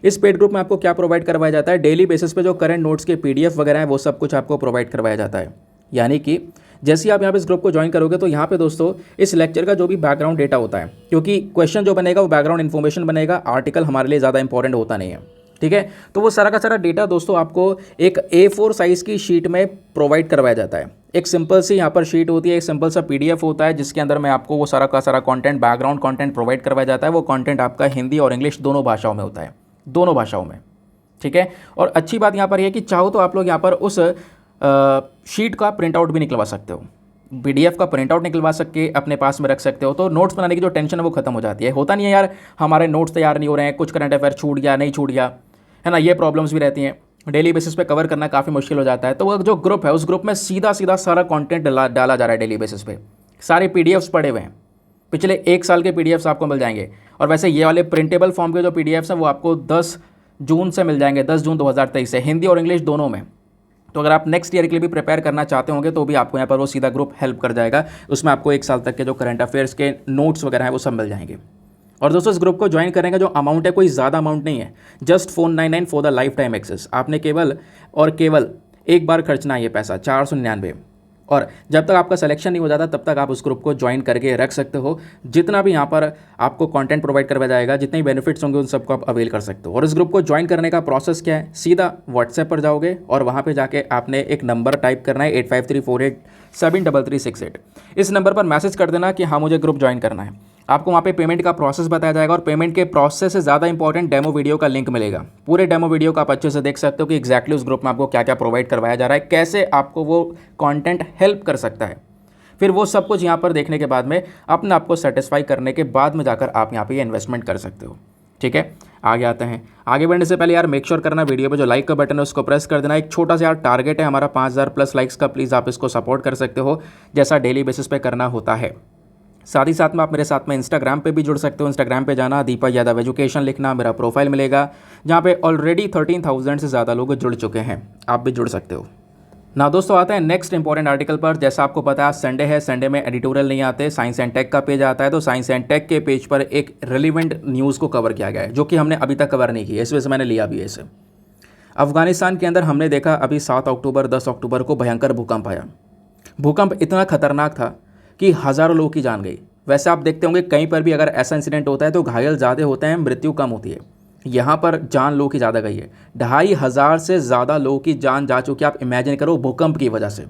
इस पेड ग्रुप में आपको क्या प्रोवाइड करवाया जाता है? डेली बेसिस पे जो करंट नोट्स के पीडीएफ वगैरह हैं वो सब कुछ आपको प्रोवाइड करवाया जाता है। यानी कि जैसे ही आप यहाँ पे इस ग्रुप को ज्वाइन करोगे तो यहाँ पे दोस्तों इस लेक्चर का जो भी बैकग्राउंड डेटा होता है, क्योंकि क्वेश्चन जो बनेगा वो बैकग्राउंड इन्फॉर्मेशन बनेगा, आर्टिकल हमारे लिए ज़्यादा इंपॉर्टेंट होता नहीं है। ठीक है, तो वो सारा का सारा डेटा दोस्तों आपको एक A4 साइज़ की शीट में प्रोवाइड करवाया जाता है। एक सिंपल सी यहाँ पर शीट होती है, एक सिंपल सा PDF होता है, जिसके अंदर में आपको वो सारा का सारा कंटेंट, बैकग्राउंड कंटेंट प्रोवाइड करवाया जाता है। वो कंटेंट आपका हिंदी और इंग्लिश दोनों भाषाओं में होता है, दोनों भाषाओं में। ठीक है, और अच्छी बात यहाँ पर यह कि चाहो तो आप लोग यहाँ पर उस शीट का प्रिंट आउट भी निकलवा सकते हो, PDF का प्रिंट आउट निकलवा सके अपने पास में रख सकते हो। तो नोट्स बनाने की जो टेंशन है वो खत्म हो जाती है। होता नहीं है यार, हमारे नोट्स तैयार नहीं हो रहे हैं, कुछ करंट अफेयर छूट गया, नहीं छूट गया, है ना, ये प्रॉब्लम्स भी रहती हैं। डेली बेसिस पे कवर करना काफ़ी मुश्किल हो जाता है। तो वो जो ग्रुप है उस ग्रुप में सीधा सीधा सारा कंटेंट डाला जा रहा है डेली बेसिस पे। सारे PDFs पड़े हुए हैं, पिछले 1 साल के PDFs आपको मिल जाएंगे। और वैसे ये वाले प्रिंटेबल फॉर्म के जो PDFs हैं वो आपको 10 जून से मिल जाएंगे, 10 जून 2023 से, हिंदी और इंग्लिश दोनों में। तो अगर आप नेक्स्ट ईयर के लिए भी प्रिपेयर करना चाहते होंगे तो भी आपको यहाँ पर वो सीधा ग्रुप हेल्प कर जाएगा। उसमें आपको 1 साल तक के जो करंट अफेयर्स के नोट्स वगैरह हैं वो सब मिल जाएंगे। और दोस्तों इस ग्रुप को ज्वाइन करने का जो अमाउंट है कोई ज़्यादा अमाउंट नहीं है, just 499 for the lifetime access. आपने केवल और केवल एक बार खर्चना है ये पैसा, 499। और जब तक आपका सिलेक्शन नहीं हो जाता तब तक आप उस ग्रुप को ज्वाइन करके रख सकते हो। जितना भी यहाँ पर आपको कंटेंट प्रोवाइड करवाया जाएगा, जितने भी बेनिफिट्स होंगे उन सबको आप अवेल कर सकते हो। और इस ग्रुप को ज्वाइन करने का प्रोसेस क्या है, सीधा व्हाट्सएप पर जाओगे और वहाँ पे जाके आपने एक नंबर टाइप करना है 8534873368। इस नंबर पर मैसेज कर देना कि हाँ मुझे ग्रुप ज्वाइन करना है। आपको वहाँ पे पेमेंट का प्रोसेस बताया जाएगा और पेमेंट के प्रोसेस से ज़्यादा इंपॉर्टेंट डेमो वीडियो का लिंक मिलेगा। पूरे डेमो वीडियो को आप अच्छे से देख सकते हो कि एक्जैक्टली उस ग्रुप में आपको क्या क्या प्रोवाइड करवाया जा रहा है, कैसे आपको वो कंटेंट हेल्प कर सकता है। फिर वो सब कुछ यहाँ पर देखने के बाद में अपने आप को सेटिस्फाई करने के बाद में जाकर आप यहाँ पे इन्वेस्टमेंट कर सकते हो। ठीक है, आगे आते हैं। आगे बढ़ने से पहले यार मेक श्योर करना वीडियो पे जो लाइक का बटन है उसको प्रेस कर देना। एक छोटा सा यार टारगेट है हमारा 5000 प्लस लाइक्स का, प्लीज़ आप इसको सपोर्ट कर सकते हो जैसा डेली बेसिस पे करना होता है। साथ ही साथ में आप मेरे साथ में इंस्टाग्राम पे भी जुड़ सकते हो। इंस्टाग्राम पे जाना, दीपक यादव एजुकेशन लिखना, मेरा प्रोफाइल मिलेगा जहाँ पे ऑलरेडी 13,000 से ज़्यादा लोग जुड़ चुके हैं। आप भी जुड़ सकते हो ना। दोस्तों आते हैं नेक्स्ट इंपॉर्टेंट आर्टिकल पर। जैसा आपको पता है संडे है, संडे में एडिटोरियल नहीं आते, साइंस एंड टेक का पेज आता है। तो साइंस एंड टेक के पेज पर एक रिलेवेंट न्यूज़ को कवर किया गया है जो कि हमने अभी तक कवर नहीं की है, इस वजह से मैंने लिया भी है इसे। अफगानिस्तान के अंदर हमने देखा अभी 7 अक्टूबर 10 अक्टूबर को भयंकर भूकंप आया। भूकंप इतना खतरनाक था कि हज़ारों लोगों की जान गई। वैसे आप देखते होंगे कहीं पर भी अगर ऐसा इंसिडेंट होता है तो घायल ज़्यादा होते हैं, मृत्यु कम होती है। यहाँ पर जान लोगों की ज़्यादा गई है। 2500 से ज़्यादा लोगों की जान जा चुकी है। आप इमेजिन करो भूकंप की वजह से,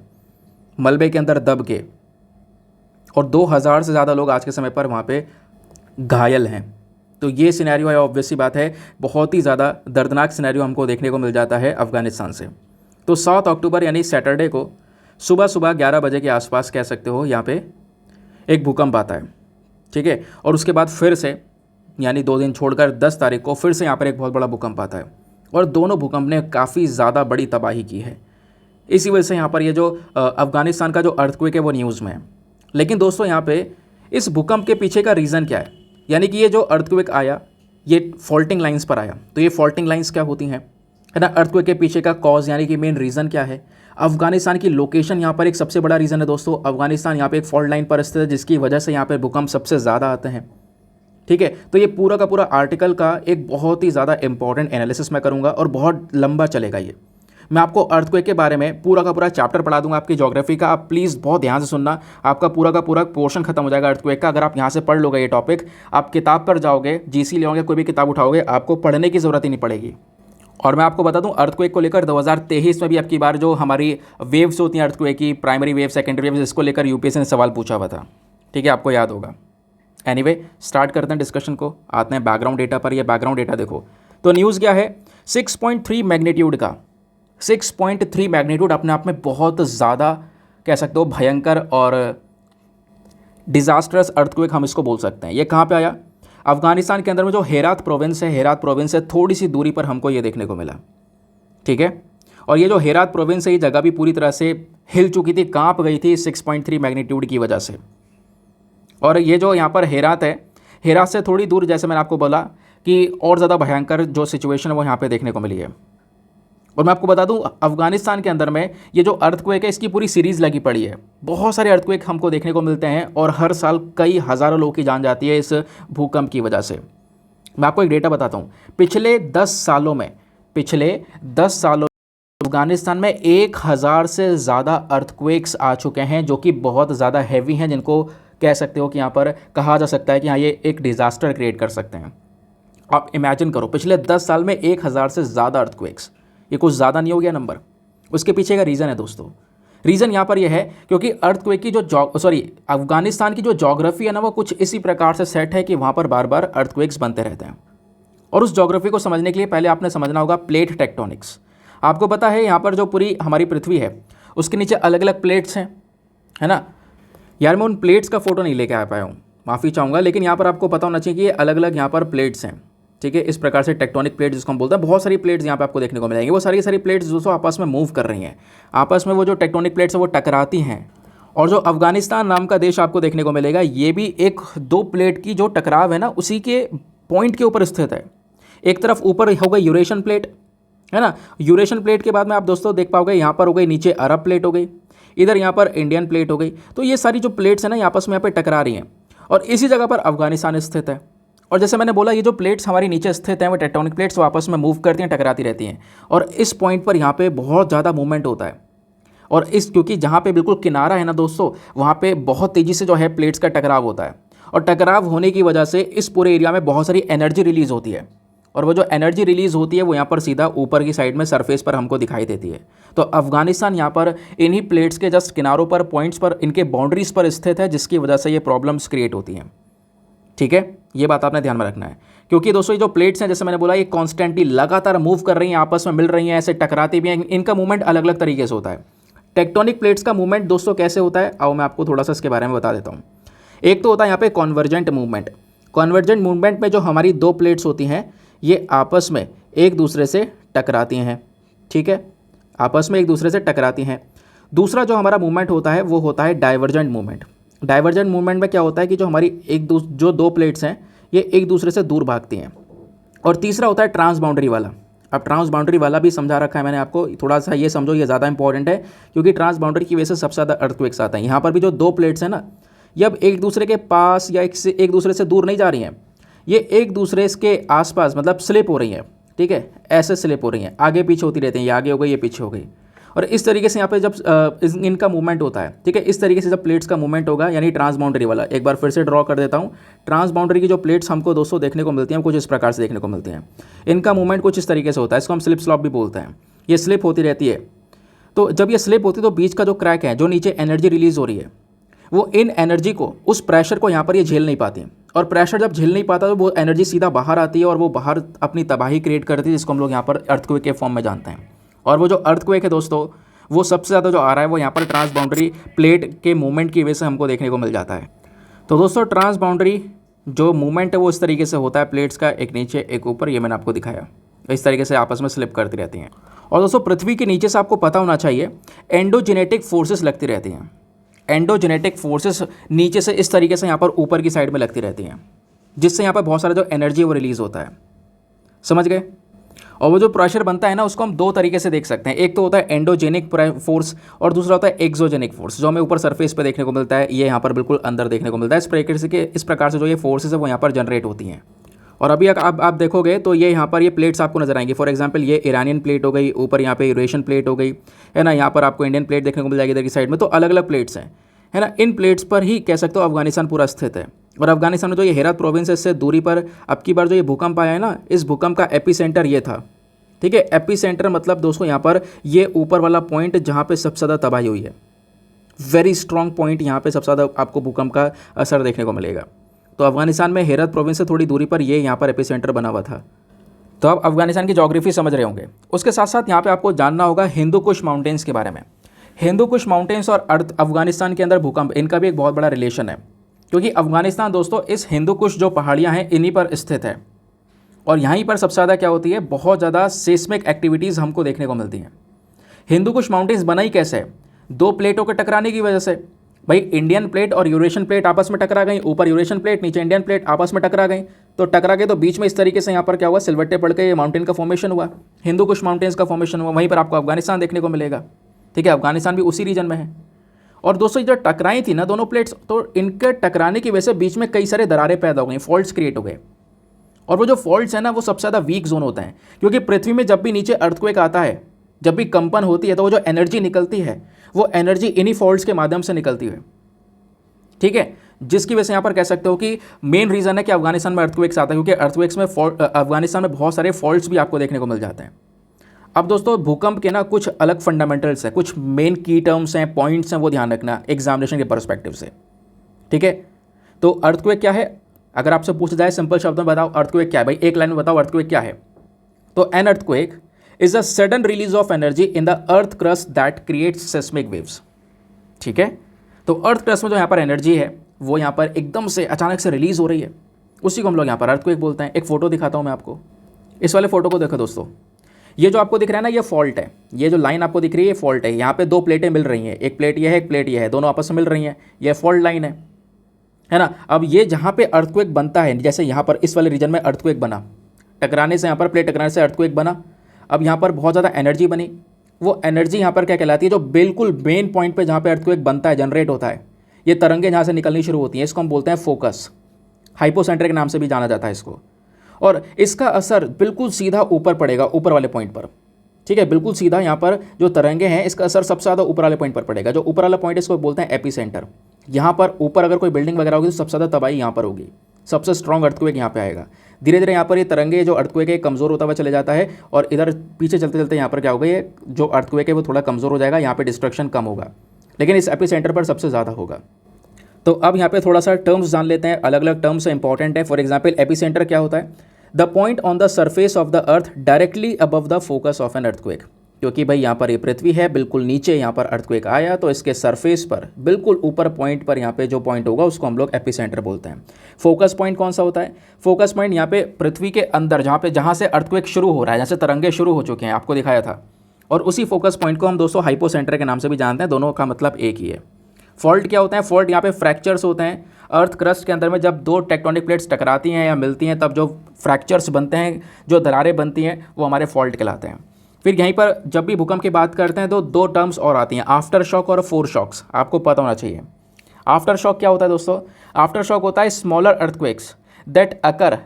मलबे के अंदर दब के, और 2000 से ज़्यादा लोग आज के समय पर वहाँ पे घायल हैं। तो ये सिनेरियो है, ऑब्वियस सी बात है, बहुत ही ज़्यादा दर्दनाक सिनेरियो हमको देखने को मिल जाता है अफगानिस्तान से। तो 7 अक्टूबर यानी सैटरडे को सुबह सुबह 11 बजे के आसपास कह सकते हो यहाँ पे एक भूकंप आता है। ठीक है, और उसके बाद फिर से यानी 2 दिन छोड़कर 10 तारीख को फिर से यहाँ पर एक बहुत बड़ा भूकंप आता है। और दोनों भूकंप ने काफ़ी ज़्यादा बड़ी तबाही की है। इसी वजह से यहाँ पर ये जो अफगानिस्तान का जो अर्थक्वेक है वो न्यूज़ में है। लेकिन दोस्तों यहाँ पे इस भूकंप के पीछे का रीज़न क्या है, यानी कि ये जो अर्थक्वेक आया ये फॉल्टिंग लाइंस पर आया। तो ये फॉल्टिंग लाइंस क्या होती हैं, है ना। अर्थक्वेक के पीछे का कॉज यानी कि मेन रीज़न क्या है। अफगानिस्तान की लोकेशन यहाँ पर एक सबसे बड़ा रीज़न है दोस्तों। अफगानिस्तान यहाँ पे एक फॉल्ट लाइन पर स्थित है जिसकी वजह से यहाँ पे भूकंप सबसे ज़्यादा आते हैं। ठीक है, तो ये पूरा का पूरा आर्टिकल का एक बहुत ही ज़्यादा इंपॉर्टेंट एनालिसिस मैं करूँगा और बहुत लंबा चलेगा ये। मैं आपको अर्थक्वेक के बारे में पूरा का पूरा चैप्टर पढ़ा दूंगा आपकी ज्योग्राफी का। आप प्लीज़ बहुत ध्यान से सुनना, आपका पूरा का पूरा पोर्शन खत्म हो जाएगा अर्थक्वेक का। अगर आप यहाँ से पढ़ लोगे ये टॉपिक, आप किताब पर जाओगे, जीसी ले आओगे, कोई भी किताब उठाओगे, आपको पढ़ने की ज़रूरत ही नहीं पड़ेगी। और मैं आपको बता दूं अर्थक्वेक को लेकर 2023 में भी आपकी बार जो हमारी वेव्स होती हैं अर्थक्वेक की, प्राइमरी वेव, सेकेंडरी वेव, इसको लेकर यूपीएससी ने सवाल पूछा हुआ था। ठीक है, आपको याद होगा। एनीवे स्टार्ट करते हैं डिस्कशन को। आते हैं बैकग्राउंड डेटा पर। ये बैकग्राउंड डेटा देखो तो न्यूज़ क्या है, 6.3 मैग्नीट्यूड का, 6.3 मैग्नीट्यूड अपने आप में बहुत ज़्यादा कह सकते हो भयंकर और डिज़ास्टरस अर्थक्वेक हम इसको बोल सकते हैं। ये कहाँ पे आया, अफगानिस्तान के अंदर में जो हेरात प्रोविंस है, हेरात प्रोविंस से थोड़ी सी दूरी पर हमको ये देखने को मिला। ठीक है, और ये जो हेरात प्रोविंस है ये जगह भी पूरी तरह से हिल चुकी थी, कांप गई थी 6.3 मैग्नीट्यूड की वजह से। और ये जो यहाँ पर हेरात है, हेरात से थोड़ी दूर जैसे मैंने आपको बोला कि और ज़्यादा भयंकर जो सिचुएशन है वो यहाँ पे देखने को मिली है। और मैं आपको बता दूं अफगानिस्तान के अंदर में ये जो अर्थक्वेक है इसकी पूरी सीरीज़ लगी पड़ी है। बहुत सारे अर्थक्वेक हमको देखने को मिलते हैं और हर साल कई हज़ारों लोगों की जान जाती है इस भूकंप की वजह से। मैं आपको एक डेटा बताता हूँ, पिछले 10 सालों में अफगानिस्तान में 1000 से ज़्यादा अर्थक्वेक्स आ चुके हैं जो कि बहुत ज़्यादा हैवी हैं, जिनको कह सकते हो कि यहाँ पर कहा जा सकता है कि हाँ ये एक डिज़ास्टर क्रिएट कर सकते हैं। आप इमेजिन करो पिछले 10 साल में 1000 से ज़्यादा अर्थक्वेक्स, ये कुछ ज़्यादा नहीं हो गया नंबर। उसके पीछे का रीज़न है दोस्तों, रीज़न यहाँ पर यह है क्योंकि अर्थक्वेक की अफगानिस्तान की जो ज्योग्राफी है ना वो कुछ इसी प्रकार से सेट है कि वहाँ पर बार बार अर्थक्वेक्स बनते रहते हैं। और उस ज्योग्राफी को समझने के लिए पहले आपने समझना होगा प्लेट टेक्टोनिक्स। आपको पता है यहाँ पर जो पूरी हमारी पृथ्वी है उसके नीचे अलग अलग प्लेट्स हैं, है ना। यार मैं उन प्लेट्स का फोटो नहीं लेके आ पाया हूँ, माफ़ी चाहूँगा, लेकिन यहाँ पर आपको पता होना चाहिए कि ये अलग अलग यहाँ पर प्लेट्स हैं। ठीक है, इस प्रकार से टेक्टोनिक प्लेट्स जिसको हम बोलते हैं, बहुत सारी प्लेट्स यहाँ पे आपको देखने को मिलेंगी। वो सारी प्लेट्स दोस्तों आपस में मूव कर रही हैं, आपस में वो जो टेक्टोनिक प्लेट्स है वो टकराती हैं। और जो अफगानिस्तान नाम का देश आपको देखने को मिलेगा ये भी एक दो प्लेट की जो टकराव है ना उसी के पॉइंट के ऊपर स्थित है। एक तरफ ऊपर हो गई यूरेशियन प्लेट, है ना। यूरेशियन प्लेट के बाद में आप दोस्तों देख पाओगे यहाँ पर हो गई नीचे अरब प्लेट हो गई, इधर यहाँ पर इंडियन प्लेट हो गई। तो ये सारी जो प्लेट्स हैं ना आपस में यहाँ पे टकरा रही हैं और इसी जगह पर अफगानिस्तान स्थित है। और जैसे मैंने बोला ये जो प्लेट्स हमारी नीचे स्थित हैं वो टेक्टोनिक प्लेट्स वो आपस में मूव करती हैं, टकराती रहती हैं और इस पॉइंट पर यहाँ पे बहुत ज़्यादा मूवमेंट होता है। और इस क्योंकि जहाँ पे बिल्कुल किनारा है ना दोस्तों, वहाँ पे बहुत तेज़ी से जो है प्लेट्स का टकराव होता है, और टकराव होने की वजह से इस पूरे एरिया में बहुत सारी एनर्जी रिलीज़ होती है, और वो जो एनर्जी रिलीज़ होती है वो यहाँ पर सीधा ऊपर की साइड में सरफेस पर हमको दिखाई देती है। तो अफगानिस्तान यहाँ पर इन्हीं प्लेट्स के जस्ट किनारों पर, पॉइंट्स पर, इनके बाउंड्रीज पर स्थित है, जिसकी वजह से ये प्रॉब्लम्स क्रिएट होती हैं। ठीक है, ये बात आपने ध्यान में रखना है, क्योंकि दोस्तों ये जो प्लेट्स हैं, जैसे मैंने बोला, ये कॉन्स्टेंटली लगातार मूव कर रही हैं, आपस में मिल रही हैं, ऐसे टकराती भी हैं, इनका मूवमेंट अलग अलग तरीके से होता है। टेक्टोनिक प्लेट्स का मूवमेंट दोस्तों कैसे होता है, आओ मैं आपको थोड़ा सा इसके बारे में बता देता हूँ। एक तो होता है यहाँ पे कॉन्वर्जेंट मूवमेंट। कॉन्वर्जेंट मूवमेंट में जो हमारी दो प्लेट्स होती हैं, ये आपस में एक दूसरे से टकराती हैं। ठीक है, आपस में एक दूसरे से टकराती हैं। दूसरा जो हमारा मूवमेंट होता है वो होता है डाइवर्जेंट मूवमेंट। डाइवर्जेंट मूवमेंट में क्या होता है कि जो हमारी जो दो प्लेट्स हैं ये एक दूसरे से दूर भागती हैं। और तीसरा होता है ट्रांस बाउंड्री वाला। अब ट्रांस बाउंड्री वाला भी समझा रखा है मैंने आपको, थोड़ा सा ये समझो, ये ज़्यादा इंपॉर्टेंट है, क्योंकि ट्रांस बाउंड्री की वजह से सबसे ज़्यादा अर्थक्वेक्स आते हैं। यहाँ पर भी जो दो प्लेट्स हैं ना, ये अब एक दूसरे के पास या एक दूसरे से दूर नहीं जा रही हैं, ये एक दूसरे के आसपास मतलब स्लिप हो रही हैं। ठीक है, ऐसे स्लिप हो रही हैं, आगे पीछे होती रहती हैं, ये आगे हो गई, ये पीछे हो गई, और इस तरीके से यहाँ पे जब इनका मूवमेंट होता है। ठीक है, इस तरीके से जब प्लेट्स का मूवमेंट होगा, यानी ट्रांस बाउंड्री वाला, एक बार फिर से ड्रॉ कर देता हूँ। ट्रांस बाउंड्री की जो प्लेट्स हमको दोस्तों देखने को मिलती हैं, कुछ इस प्रकार से देखने को मिलती हैं। इनका मूवमेंट कुछ इस तरीके से होता है, इसको हम स्लिप स्लॉप भी बोलते हैं। ये स्लिप होती रहती है, तो जब ये स्लिप होती है तो बीच का जो क्रैक है, जो नीचे एनर्जी रिलीज़ हो रही है, वो इन एनर्जी को, उस प्रेशर को यहाँ पर ये झेल नहीं पाती, और प्रेशर जब झेल नहीं पाता तो वो एनर्जी सीधा बाहर आती है, और वो बाहर अपनी तबाही क्रिएट करती है, जिसको हम लोग यहाँ पर अर्थक्वेक के फॉर्म में जानते हैं। और वो जो अर्थक्वेक है दोस्तों, वो सबसे ज़्यादा जो आ रहा है वो यहाँ पर ट्रांस बाउंड्री प्लेट के मूवमेंट की वजह से हमको देखने को मिल जाता है। तो दोस्तों ट्रांस बाउंड्री जो मूवमेंट है वो इस तरीके से होता है, प्लेट्स का एक नीचे एक ऊपर, ये मैंने आपको दिखाया, इस तरीके से आपस में स्लिप करती रहती हैं। और दोस्तों पृथ्वी के नीचे से आपको पता होना चाहिए एंडोजेनेटिक फोर्सेस लगती रहती हैं। एंडोजेनेटिक फोर्सेस नीचे से इस तरीके से यहाँ पर ऊपर की साइड में लगती रहती हैं, जिससे यहाँ पर बहुत सारा जो एनर्जी है वो रिलीज़ होता है। समझ गए? और वो जो प्रेशर बनता है ना, उसको हम दो तरीके से देख सकते हैं। एक तो होता है एंडोजेनिक फोर्स, और दूसरा होता है एक्सोजेनिक फोर्स, जो हमें ऊपर सरफेस पे देखने को मिलता है, ये यहाँ पर बिल्कुल अंदर देखने को मिलता है। इस प्रकार से जो ये फोर्सेस है वो यहाँ पर जनरेट होती हैं। और अभी आप देखोगे तो ये यहाँ पर ये प्लेट्स आपको नजर आएंगी। फॉर एग्जांपल ये ईरानियन प्लेट हो गई, ऊपर यहाँ पे यूरेशियन प्लेट हो गई, है ना, यहाँ पर आपको इंडियन प्लेट देखने को मिल जाएगी इधर की साइड में। तो अलग अलग प्लेट्स हैं, है ना। इन प्लेट्स पर ही कह सकते हो अफगानिस्तान पूरा स्थित है। और अफगानिस्तान में जो ये हेरात प्रोविंस है, इससे दूरी पर अब की बार जो ये भूकंप आया है ना, इस भूकंप का एपिसेंटर ये था। ठीक है, एपिसेंटर मतलब दोस्तों यहाँ पर ये ऊपर वाला पॉइंट जहाँ पे सबसे ज़्यादा तबाही हुई है, वेरी स्ट्रॉन्ग पॉइंट, यहाँ पे सबसे ज़्यादा आपको भूकंप का असर देखने को मिलेगा। तो अफगानिस्तान में हेरत प्रोविंस से थोड़ी दूरी पर ये यहाँ पर एपिसेंटर बना हुआ था। तो आप अफगानिस्तान की ज्योग्राफी समझ रहे होंगे। उसके साथ साथ यहाँ पे आपको जानना होगा हिंदू कुश माउंटेन्स के बारे में। हिंदू कुश माउंटेन्स और अफगानिस्तान के अंदर भूकंप, इनका भी एक बहुत बड़ा रिलेशन है, क्योंकि अफगानिस्तान दोस्तों इस हिंदू कुश जो पहाड़ियाँ हैं इन्हीं पर स्थित है, और यहीं पर सबसे ज़्यादा क्या होती है, बहुत ज़्यादा सेस्मिक एक्टिविटीज़ हमको देखने को मिलती हैं। हिंदू कुश माउंटेन्स बना ही कैसे है? दो प्लेटों के टकराने की वजह से। भाई इंडियन प्लेट और यूरेशियन प्लेट आपस में टकरा गई, ऊपर यूरेशियन प्लेट नीचे इंडियन प्लेट आपस में टकरा गई, तो टकरा गए तो बीच में इस तरीके से यहाँ पर क्या हुआ, सिलवट्टे पड़ के ये माउंटेन का फॉर्मेशन हुआ, हिंदू कुश माउंटेन्स का फॉर्मेशन हुआ। वहीं पर आपको अफगानिस्तान देखने को मिलेगा। ठीक है, अफगानिस्तान भी उसी रीजन में है। और दोस्तों जो टकराई थी ना दोनों प्लेट्स, तो इनके टकराने की वजह से बीच में कई सारे दरारें पैदा हो गई, फॉल्ट्स क्रिएट हो गए। और वो जो फॉल्ट्स है ना, वो सबसे ज़्यादा वीक जोन होते हैं, क्योंकि पृथ्वी में जब भी नीचे अर्थक्वेक आता है, जब भी कंपन होती है, तो वो जो एनर्जी निकलती है वो एनर्जी इन्हीं फॉल्ट्स के माध्यम से निकलती है। ठीक है, जिसकी वजह से यहाँ पर कह सकते हो कि मेन रीज़न है कि अफगानिस्तान में अर्थक्वेक्स आता है, क्योंकि अर्थक्वेक्स में अफगानिस्तान में बहुत सारे फॉल्ट्स भी आपको देखने को मिल जाते हैं। अब दोस्तों भूकंप के ना कुछ अलग फंडामेंटल्स हैं, कुछ मेन की टर्म्स हैं, पॉइंट्स हैं, वो ध्यान रखना एग्जामिनेशन के पर्सपेक्टिव से। ठीक है, तो अर्थक्वेक क्या है? अगर आपसे पूछा जाए सिंपल शब्द में बताओ अर्थक्वेक क्या है, भाई एक लाइन में बताओ अर्थक्वेक क्या है, तो an earthquake is a sudden release of energy in the earth crust that creates seismic waves. ठीक है, तो अर्थ क्रस्ट में जो यहाँ पर एनर्जी है वो यहाँ पर एकदम से अचानक से रिलीज हो रही है, उसी को हम लोग यहाँ पर अर्थक्वेक बोलते हैं। एक फोटो दिखाता हूँ मैं आपको, इस वाले फोटो को देखो दोस्तों। ये जो आपको दिख रहा है ना, ये फॉल्ट है, ये जो लाइन आपको दिख रही है ये फॉल्ट है। यहाँ पे दो प्लेटें मिल रही हैं, एक प्लेट ये है, एक प्लेट ये है, दोनों आपस में मिल रही हैं, ये फॉल्ट लाइन है ना। अब ये जहाँ पे अर्थक्वेक बनता है, जैसे यहाँ पर इस वाले रीजन में अर्थक्वेक बना, टकराने से यहाँ पर प्लेट टकराने से अर्थक्वेक बना, अब यहाँ पर बहुत ज़्यादा एनर्जी बनी। वो एनर्जी यहाँ पर क्या कहलाती है, जो बिल्कुल मेन पॉइंट पे जहाँ पे अर्थक्वेक बनता है, जनरेट होता है, ये तरंगें जहाँ से निकलनी शुरू होती हैं, इसको हम बोलते हैं फोकस, हाइपोसेंट्रिक नाम से भी जाना जाता है इसको। और इसका असर बिल्कुल सीधा ऊपर पड़ेगा, ऊपर वाले पॉइंट पर। ठीक है, बिल्कुल सीधा यहाँ पर जो तरंगे हैं इसका असर सबसे ज़्यादा ऊपर वाले पॉइंट पर पड़ेगा। जो ऊपर वाला पॉइंट है इसको बोलते हैं एपी सेंटर। यहाँ पर ऊपर अगर कोई बिल्डिंग वगैरह होगी तो सबसे ज़्यादा तबाही यहाँ पर होगी, सबसे स्ट्रॉन्ग अर्थक्वेक यहाँ पे आएगा। धीरे धीरे यहाँ पर ये तरंगे जो अर्थक्वेक है कमज़ोर होता हुआ चले जाता है और इधर पीछे चलते चलते यहाँ पर क्या होगा, ये जो अर्थक्वेक है वो थोड़ा कमज़ोर हो जाएगा, यहाँ पे डिस्ट्रक्शन कम होगा, लेकिन इस एपी सेंटर पर सबसे ज़्यादा होगा। तो अब यहाँ पे थोड़ा सा टर्म्स जान लेते हैं, अलग अलग टर्म्स इंपॉर्टेंट है। फॉर एग्जाम्पल एपी सेंटर क्या होता है, the point on the surface of the earth directly above the focus of an earthquake. क्योंकि भाई यहाँ पर ये पृथ्वी है, बिल्कुल नीचे यहाँ पर अर्थक्वेक आया तो इसके सरफेस पर बिल्कुल ऊपर पॉइंट पर यहाँ पे जो पॉइंट होगा उसको हम लोग एपी सेंटर बोलते हैं। फोकस पॉइंट कौन सा होता है, फोकस पॉइंट यहाँ पे पृथ्वी के अंदर जहाँ से अर्थक्वेक शुरू हो रहा है, जहाँ से तरंगे शुरू हो चुके हैं, आपको दिखाया था, और उसी फोकस पॉइंट को हम दोस्तों हाइपोसेंटर के नाम से भी जानते हैं। दोनों का मतलब एक ही है। फॉल्ट क्या होता है, फॉल्ट यहाँ पे फ्रैक्चर्स होते हैं। अर्थ क्रस्ट के अंदर में जब दो टेक्टोनिक प्लेट्स टकराती हैं या मिलती हैं तब जो फ्रैक्चर्स बनते हैं, जो दरारें बनती हैं, वो हमारे फॉल्ट कहलाते हैं। फिर यहीं पर जब भी भूकंप की बात करते हैं तो दो टर्म्स और आती हैं, आफ्टर शॉक और फोर शॉक्स, आपको पता होना चाहिए। आफ्टर शॉक क्या होता है दोस्तों, आफ्टर शॉक होता है smaller earthquakes that occur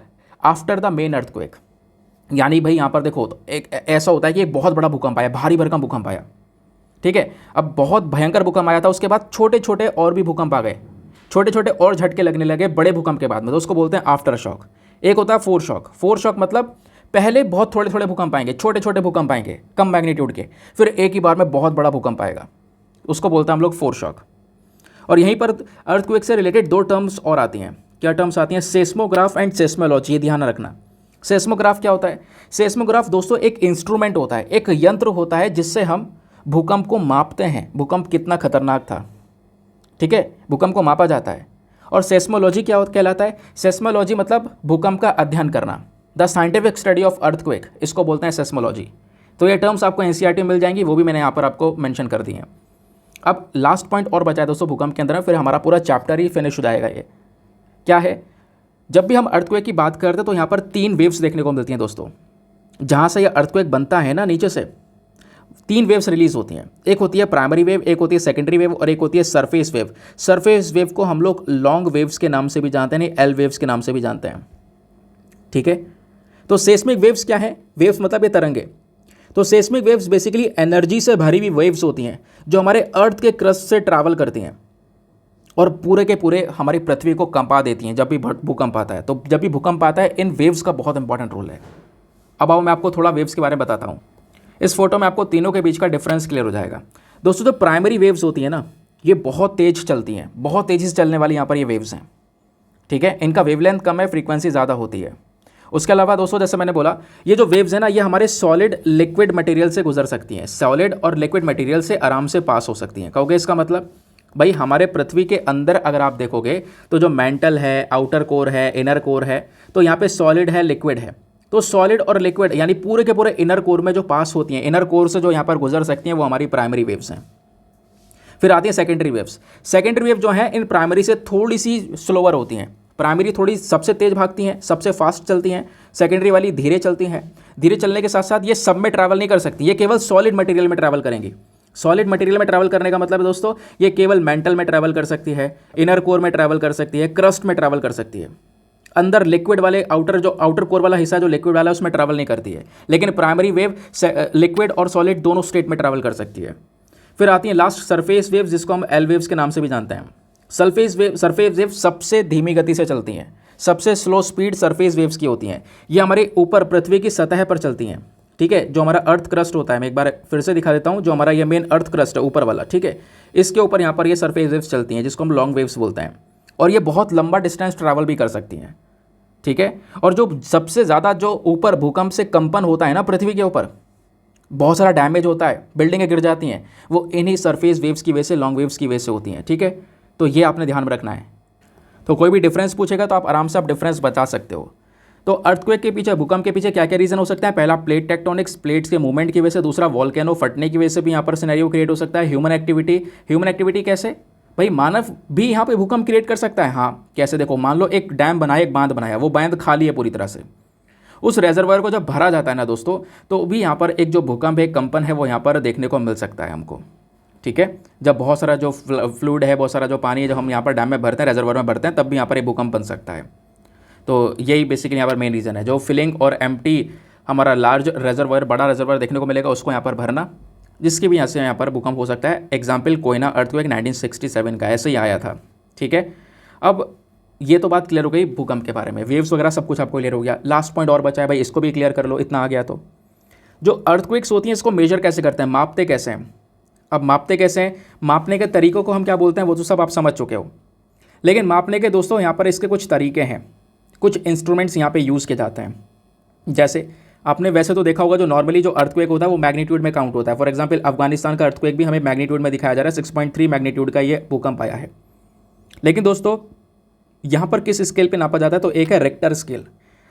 after the main earthquake. यानी भाई यहाँ पर देखो तो एक ऐसा होता है कि एक बहुत बड़ा भूकंप आया, भारी भरकम भूकंप आया, ठीक है, अब बहुत भयंकर भूकंप आया था, उसके बाद छोटे छोटे और भी भूकंप आ गए, छोटे छोटे और झटके लगने लगे बड़े भूकंप के बाद में, तो उसको बोलते हैं आफ्टर शॉक। एक होता है फोर शॉक। फोर शॉक मतलब पहले बहुत थोड़े थोड़े भूकंप आएंगे, छोटे छोटे भूकंप आएंगे कम मैग्नीट्यूड के, फिर एक ही बार में बहुत बड़ा भूकंप आएगा, उसको बोलते हैं हम लोग फोर शॉक। और यहीं पर अर्थक्वेक से रिलेटेड दो टर्म्स और आती हैं। क्या टर्म्स आती हैं, सेस्मोग्राफ एंड सेस्मोलॉजी, ये ध्यान रखना। सेस्मोग्राफ क्या होता है, सेस्मोग्राफ दोस्तों एक इंस्ट्रूमेंट होता है, एक यंत्र होता है जिससे हम भूकंप को मापते हैं, भूकंप कितना खतरनाक था, ठीक है, भूकंप को मापा जाता है। और सेस्मोलॉजी क्या कहलाता है, सेस्मोलॉजी मतलब भूकंप का अध्ययन करना, the scientific study of earthquake, इसको बोलते हैं सेस्मोलॉजी। तो ये टर्म्स आपको एनसीईआरटी में मिल जाएंगी, वो भी मैंने यहाँ पर आपको मेंशन कर दी हैं। अब लास्ट पॉइंट और बचा है दोस्तों भूकंप के अंदर, फिर हमारा पूरा चैप्टर ही फिनिश हो जाएगा। ये क्या है, जब भी हम अर्थक्वेक की बात करते हैं तो यहाँ पर तीन वेव्स देखने को मिलती हैं दोस्तों। जहाँ से ये अर्थक्वेक बनता है ना, नीचे से तीन वेव्स रिलीज होती हैं। एक होती है प्राइमरी वेव, एक होती है सेकेंडरी वेव और एक होती है सरफेस वेव। सरफेस वेव को हम लोग लॉन्ग वेव्स के नाम से भी जानते हैं, नहीं एल वेव्स के नाम से भी जानते हैं, ठीक है। तो सेस्मिक वेव्स क्या है, वेव्स मतलब ये तरंगे। तो सेस्मिक वेव्स बेसिकली एनर्जी से भरी हुई वेव्स होती हैं जो हमारे अर्थ के क्रस्ट से ट्रैवल करती हैं और पूरे के पूरे हमारी पृथ्वी को कंपा देती हैं जब भी भूकंप आता है। तो जब भी भूकंप आता है इन वेव्स का बहुत इंपॉर्टेंट रोल है। अब आओ मैं आपको थोड़ा वेव्स के बारे में बताता हूँ। इस फोटो में आपको तीनों के बीच का डिफरेंस क्लियर हो जाएगा। दोस्तों जो प्राइमरी वेव्स होती है ना, ये बहुत तेज चलती हैं, बहुत तेज़ी से चलने वाली यहाँ पर ये वेव्स हैं, ठीक है। इनका वेवलेंथ कम है, फ्रीक्वेंसी ज़्यादा होती है। उसके अलावा दोस्तों जैसे मैंने बोला, ये जो वेव्स है ना, ये हमारे सॉलिड लिक्विड मटेरियल से गुजर सकती हैं, सॉलिड और लिक्विड मटेरियल से आराम से पास हो सकती हैं। कहोगे इसका मतलब, भाई हमारे पृथ्वी के अंदर अगर आप देखोगे तो जो मेंटल है, आउटर कोर है, इनर कोर है, तो यहाँ पे सॉलिड है, लिक्विड है। तो सॉलिड और लिक्विड यानी पूरे के पूरे इनर कोर में जो पास होती हैं, इनर कोर से जो यहाँ पर गुजर सकती हैं, वो हमारी प्राइमरी वेव्स हैं। फिर आती है सेकेंडरी वेव्स। सेकेंडरी वेव जो है इन प्राइमरी से थोड़ी सी स्लोअर होती हैं। प्राइमरी थोड़ी सबसे तेज भागती हैं, सबसे फास्ट चलती हैं, सेकेंडरी वाली धीरे चलती हैं। धीरे चलने के साथ साथ ये सब में ट्रैवल नहीं कर सकती, ये केवल सॉलिड मटेरियल में ट्रैवल करेंगी। सॉलिड मटेरियल में ट्रैवल करने का मतलब है दोस्तों, ये केवल मेंटल में ट्रैवल कर सकती है, इनर कोर में ट्रैवल कर सकती है, क्रस्ट में ट्रैवल कर सकती है। अंदर लिक्विड वाले आउटर कोर वाला हिस्सा जो लिक्विड वाला है उसमें ट्रैवल नहीं करती है। लेकिन प्राइमरी वेव लिक्विड और सॉलिड दोनों स्टेट में ट्रैवल कर सकती है। फिर आती है लास्ट सरफेस वेव्स, जिसको हम एल वेव्स के नाम से भी जानते हैं। सरफेस वेव सबसे धीमी गति से चलती हैं, सबसे स्लो स्पीड सरफेस वेव्स की होती हैं। ये हमारे ऊपर पृथ्वी की सतह पर चलती हैं, ठीक है। जो हमारा अर्थ क्रस्ट होता है, मैं एक बार फिर से दिखा देता हूँ, जो हमारा ये मेन अर्थ क्रस्ट है ऊपर वाला, ठीक है, इसके ऊपर यहाँ पर ये सरफेस वेव्स चलती हैं, जिसको हम लॉन्ग वेव्स बोलते हैं। और ये बहुत लंबा डिस्टेंस ट्रैवल भी कर सकती हैं, ठीक है। और जो सबसे ज़्यादा जो ऊपर भूकंप से कंपन होता है ना पृथ्वी के ऊपर, बहुत सारा डैमेज होता है, बिल्डिंगें गिर जाती हैं, वो इन्हीं सरफेस वेव्स की वजह से, लॉन्ग वेव्स की वजह से होती हैं, ठीक है। तो ये आपने ध्यान में रखना है। तो कोई भी डिफरेंस पूछेगा तो आप आराम से आप डिफरेंस बता सकते हो। तो अर्थक्वेक के पीछे, भूकंप के पीछे क्या क्या रीज़न हो सकता है? पहला प्लेट टेक्टोनिक्स, प्लेट्स के मूवमेंट की वजह से। दूसरा वॉल्केनो फटने की वजह से भी यहाँ पर सिनेरियो क्रिएट हो सकता है। ह्यूमन एक्टिविटी कैसे? भाई मानव भी यहाँ पे भूकंप क्रिएट कर सकता है। हाँ, कैसे? देखो, मान लो एक डैम बनाया, एक बांध बनाया, वो बांध खाली है पूरी तरह से, उस रेजर्वायर को जब भरा जाता है ना दोस्तों, तो भी यहाँ पर एक जो भूकंप है, कंपन है, वो यहाँ पर देखने को मिल सकता है हमको, ठीक है। जब बहुत सारा जो फ्लूइड है, बहुत सारा जो पानी है, जब हम यहाँ पर डैम में भरते हैं, रेजर्वायर में भरते हैं, तब भी यहाँ पर एक भूकंप बन सकता है। तो यही बेसिकली यहाँ पर मेन रीज़न है। जो फिलिंग और एम्प्टी हमारा लार्ज रिजर्वायर, बड़ा रिजर्वायर देखने को मिलेगा, उसको यहाँ पर भरना, जिसकी भी यहाँ से यहाँ पर भूकंप हो सकता है। एग्जाम्पल कोयना अर्थक्वेक 1967 का ऐसे ही आया था। ठीक है, अब ये तो बात क्लियर हो गई भूकंप के बारे में, वेव्स वगैरह सब कुछ आपको क्लियर हो गया। लास्ट पॉइंट और बचा है भाई, इसको भी क्लियर कर लो, इतना आ गया तो। जो अर्थक्वेक्स होती हैं इसको मेजर कैसे करते हैं, मापते कैसे हैं। अब मापते कैसे हैं, मापने के तरीकों को हम क्या बोलते हैं वो तो सब आप समझ चुके हो, लेकिन मापने के दोस्तों यहाँ पर इसके कुछ तरीके हैं, कुछ इंस्ट्रूमेंट्स यहाँ पे यूज़ किए जाते हैं। जैसे आपने वैसे तो देखा होगा जो नॉर्मली जो अर्थक्वेक होता है वो मैग्नीट्यूड में काउंट होता है। फॉर एग्जांपल अफगानिस्तान का अर्थक्वेक भी हमें मैग्नीट्यूड में दिखाया जा रहा है, 6.3 मैग्नीट्यूड का ये भूकंप आया है। लेकिन दोस्तों यहाँ पर किस स्केल पे नापा जाता है, तो एक है रिक्टर स्केल,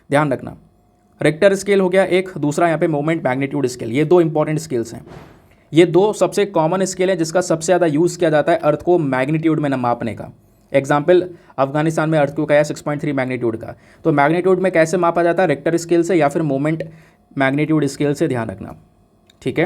ध्यान रखना, रिक्टर स्केल हो गया एक, दूसरा यहाँ पे मोमेंट मैग्नीट्यूड स्केल। ये दो इंपॉर्टेंट स्केल्स हैं, ये दो सबसे कॉमन स्केल है जिसका सबसे ज़्यादा यूज़ किया जाता है अर्थ को मैग्नीट्यूड में मापने का। एग्जाम्पल अफगानिस्तान में अर्थक्वेक आया 6.3 मैग्नीट्यूड का, तो मैग्नीट्यूड में कैसे मापा जाता है, रिक्टर स्केल से या फिर मोमेंट मैग्नीट्यूड स्केल से, ध्यान रखना। ठीक है,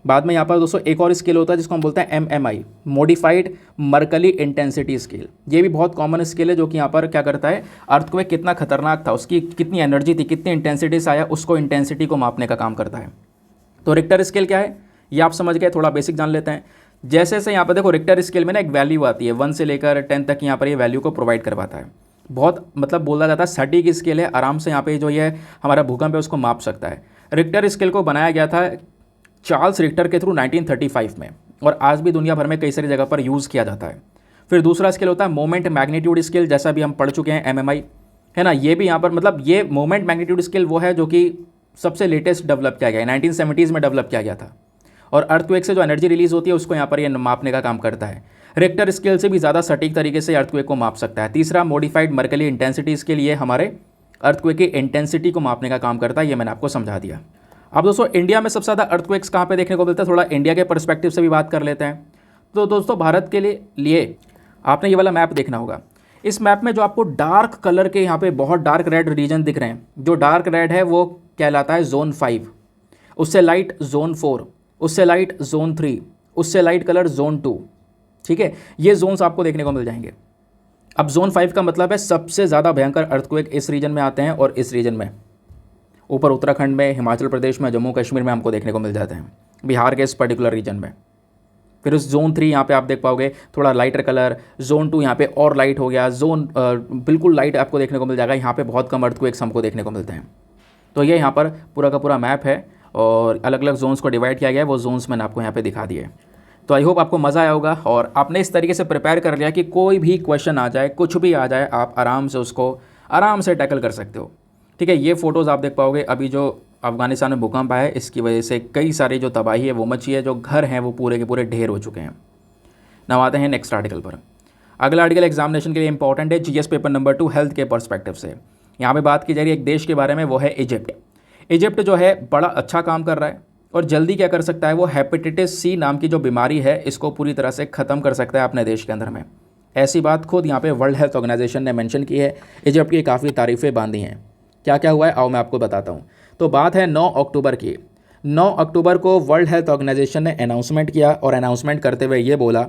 बाद में यहाँ पर दोस्तों एक और स्केल होता है जिसको हम बोलते हैं MMI, modified Mercalli intensity scale. ये भी बहुत कॉमन स्केल है जो कि यहाँ पर क्या करता है, अर्थक्वेक कितना खतरनाक था, उसकी कितनी एनर्जी थी, कितनी इंटेंसिटी से आया, उसको इंटेंसिटी को मापने का काम करता है। तो रिक्टर स्केल क्या है ये आप समझ गए, थोड़ा बेसिक जान लेते हैं। जैसे जैसे यहाँ पर देखो रिक्टर स्केल में ना एक वैल्यू आती है 1 से लेकर 10 तक, यहाँ पर ये वैल्यू को प्रोवाइड करवाता है। बहुत मतलब बोला जाता है सटीक स्केल है, आराम से यहाँ पे जो ये हमारा भूकंप है उसको माप सकता है। रिक्टर स्केल को बनाया गया था चार्ल्स रिक्टर के थ्रू 1935 में, और आज भी दुनिया भर में कई सारी जगह पर यूज़ किया जाता है। फिर दूसरा स्केल होता है मोमेंट मैग्नीट्यूड स्केल, जैसा भी हम पढ़ चुके हैं MMI, है ना। ये भी यहाँ पर मतलब ये मोमेंट मैग्नीट्यूड स्केल वो है जो कि सबसे लेटेस्ट डेवलप किया गया है, 1970s में डेवलप किया गया था, और अर्थक्वेक से जो एनर्जी रिलीज होती है उसको यहाँ पर ये मापने का काम करता है। रिक्टर स्केल से भी ज़्यादा सटीक तरीके से अर्थक्वेक को माप सकता है। तीसरा मॉडिफाइड मर्कली इंटेंसिटी स्केल, ये हमारे अर्थक्वेक की इंटेंसिटी को मापने का काम करता है, ये मैंने आपको समझा दिया। अब दोस्तों इंडिया में सबसे ज़्यादा अर्थक्वेक्स कहाँ पे देखने को मिलता है, थोड़ा इंडिया के पर्सपेक्टिव से भी बात कर लेते हैं। तो दोस्तों भारत के लिए आपने ये वाला मैप देखना होगा। इस मैप में जो आपको डार्क कलर के यहाँ पे बहुत डार्क रेड रीजन दिख रहे हैं, जो डार्क रेड है वो कहलाता है जोन 5, उससे लाइट जोन 4, उससे लाइट जोन 3, उससे लाइट कलर जोन 2। ठीक है, ये जोन्स आपको देखने को मिल जाएंगे। अब जोन 5 का मतलब है सबसे ज़्यादा भयंकर अर्थक्वेक इस रीजन में आते हैं, और इस रीजन में ऊपर उत्तराखंड में, हिमाचल प्रदेश में, जम्मू कश्मीर में हमको देखने को मिल जाते हैं, बिहार के इस पर्टिकुलर रीजन में। फिर उस जोन 3 यहाँ पे आप देख पाओगे थोड़ा लाइटर कलर, जोन 2 यहाँ पे और लाइट हो गया, जोन बिल्कुल लाइट आपको देखने को मिल जाएगा, यहाँ पे बहुत कम अर्थक्वेक्स हमको देखने को मिलते हैं। तो ये यहाँ पर पूरा का पूरा मैप है, और अलग अलग जोन्स को डिवाइड किया गया है, वो जोन्स मैंने आपको यहाँ पे दिखा दिए। तो आई होप आपको मज़ा आया होगा, और आपने इस तरीके से प्रिपेयर कर लिया कि कोई भी क्वेश्चन आ जाए, कुछ भी आ जाए, आप आराम से उसको आराम से टैकल कर सकते हो। ठीक है, ये फ़ोटोज़ आप देख पाओगे, अभी जो अफगानिस्तान में भूकंप आया है इसकी वजह से कई सारी जो तबाही है वो मची है, जो घर हैं वो पूरे के पूरे ढेर हो चुके हैं। now आते हैं नेक्स्ट आर्टिकल पर। अगला आर्टिकल एग्जामिनेशन के लिए इंपॉर्टेंट है, GS पेपर नंबर 2 हेल्थ के पर्सपेक्टिव से। यहाँ पे बात की जा रही है एक देश के बारे में, वो है इजिप्ट। इजिप्ट जो है बड़ा अच्छा काम कर रहा है, और जल्दी क्या कर सकता है, वो हेपेटाइटिस C नाम की जो बीमारी है इसको पूरी तरह से ख़त्म कर सकता है अपने देश के अंदर में। ऐसी बात खुद यहाँ पे वर्ल्ड हेल्थ ऑर्गेनाइजेशन ने मेंशन की है। इजिप्ट की काफ़ी तारीफ़ें बांधी हैं। क्या क्या हुआ है आओ मैं आपको बताता हूँ। तो बात है 9 अक्टूबर की। 9 अक्टूबर को वर्ल्ड हेल्थ ऑर्गेनाइजेशन ने अनाउंसमेंट किया, और अनाउंसमेंट करते हुए ये बोला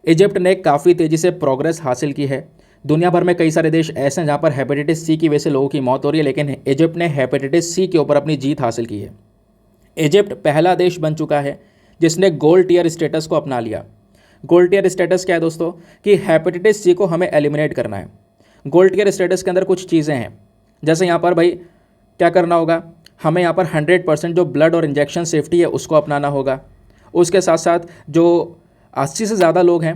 इजिप्ट ने काफ़ी तेज़ी से प्रोग्रेस हासिल की है। दुनिया भर में कई सारे देश ऐसे हैं जहाँ पर हेपेटाइटिस C की वजह से लोगों की मौत हो रही है, लेकिन इजिप्ट ने हेपेटाइटिस C के ऊपर अपनी जीत हासिल की है। इजिप्ट पहला देश बन चुका है जिसने गोल्ड टियर स्टेटस को अपना लिया। गोल्ड टियर स्टेटस क्या है दोस्तों, कि हेपेटाइटिस C को हमें एलिमिनेट करना है। गोल्ड टियर स्टेटस के अंदर कुछ चीज़ें हैं, जैसे यहाँ पर भाई क्या करना होगा, हमें यहाँ पर 100% जो ब्लड और इंजेक्शन सेफ्टी है उसको अपनाना होगा। उसके साथ साथ जो 80 से ज़्यादा लोग हैं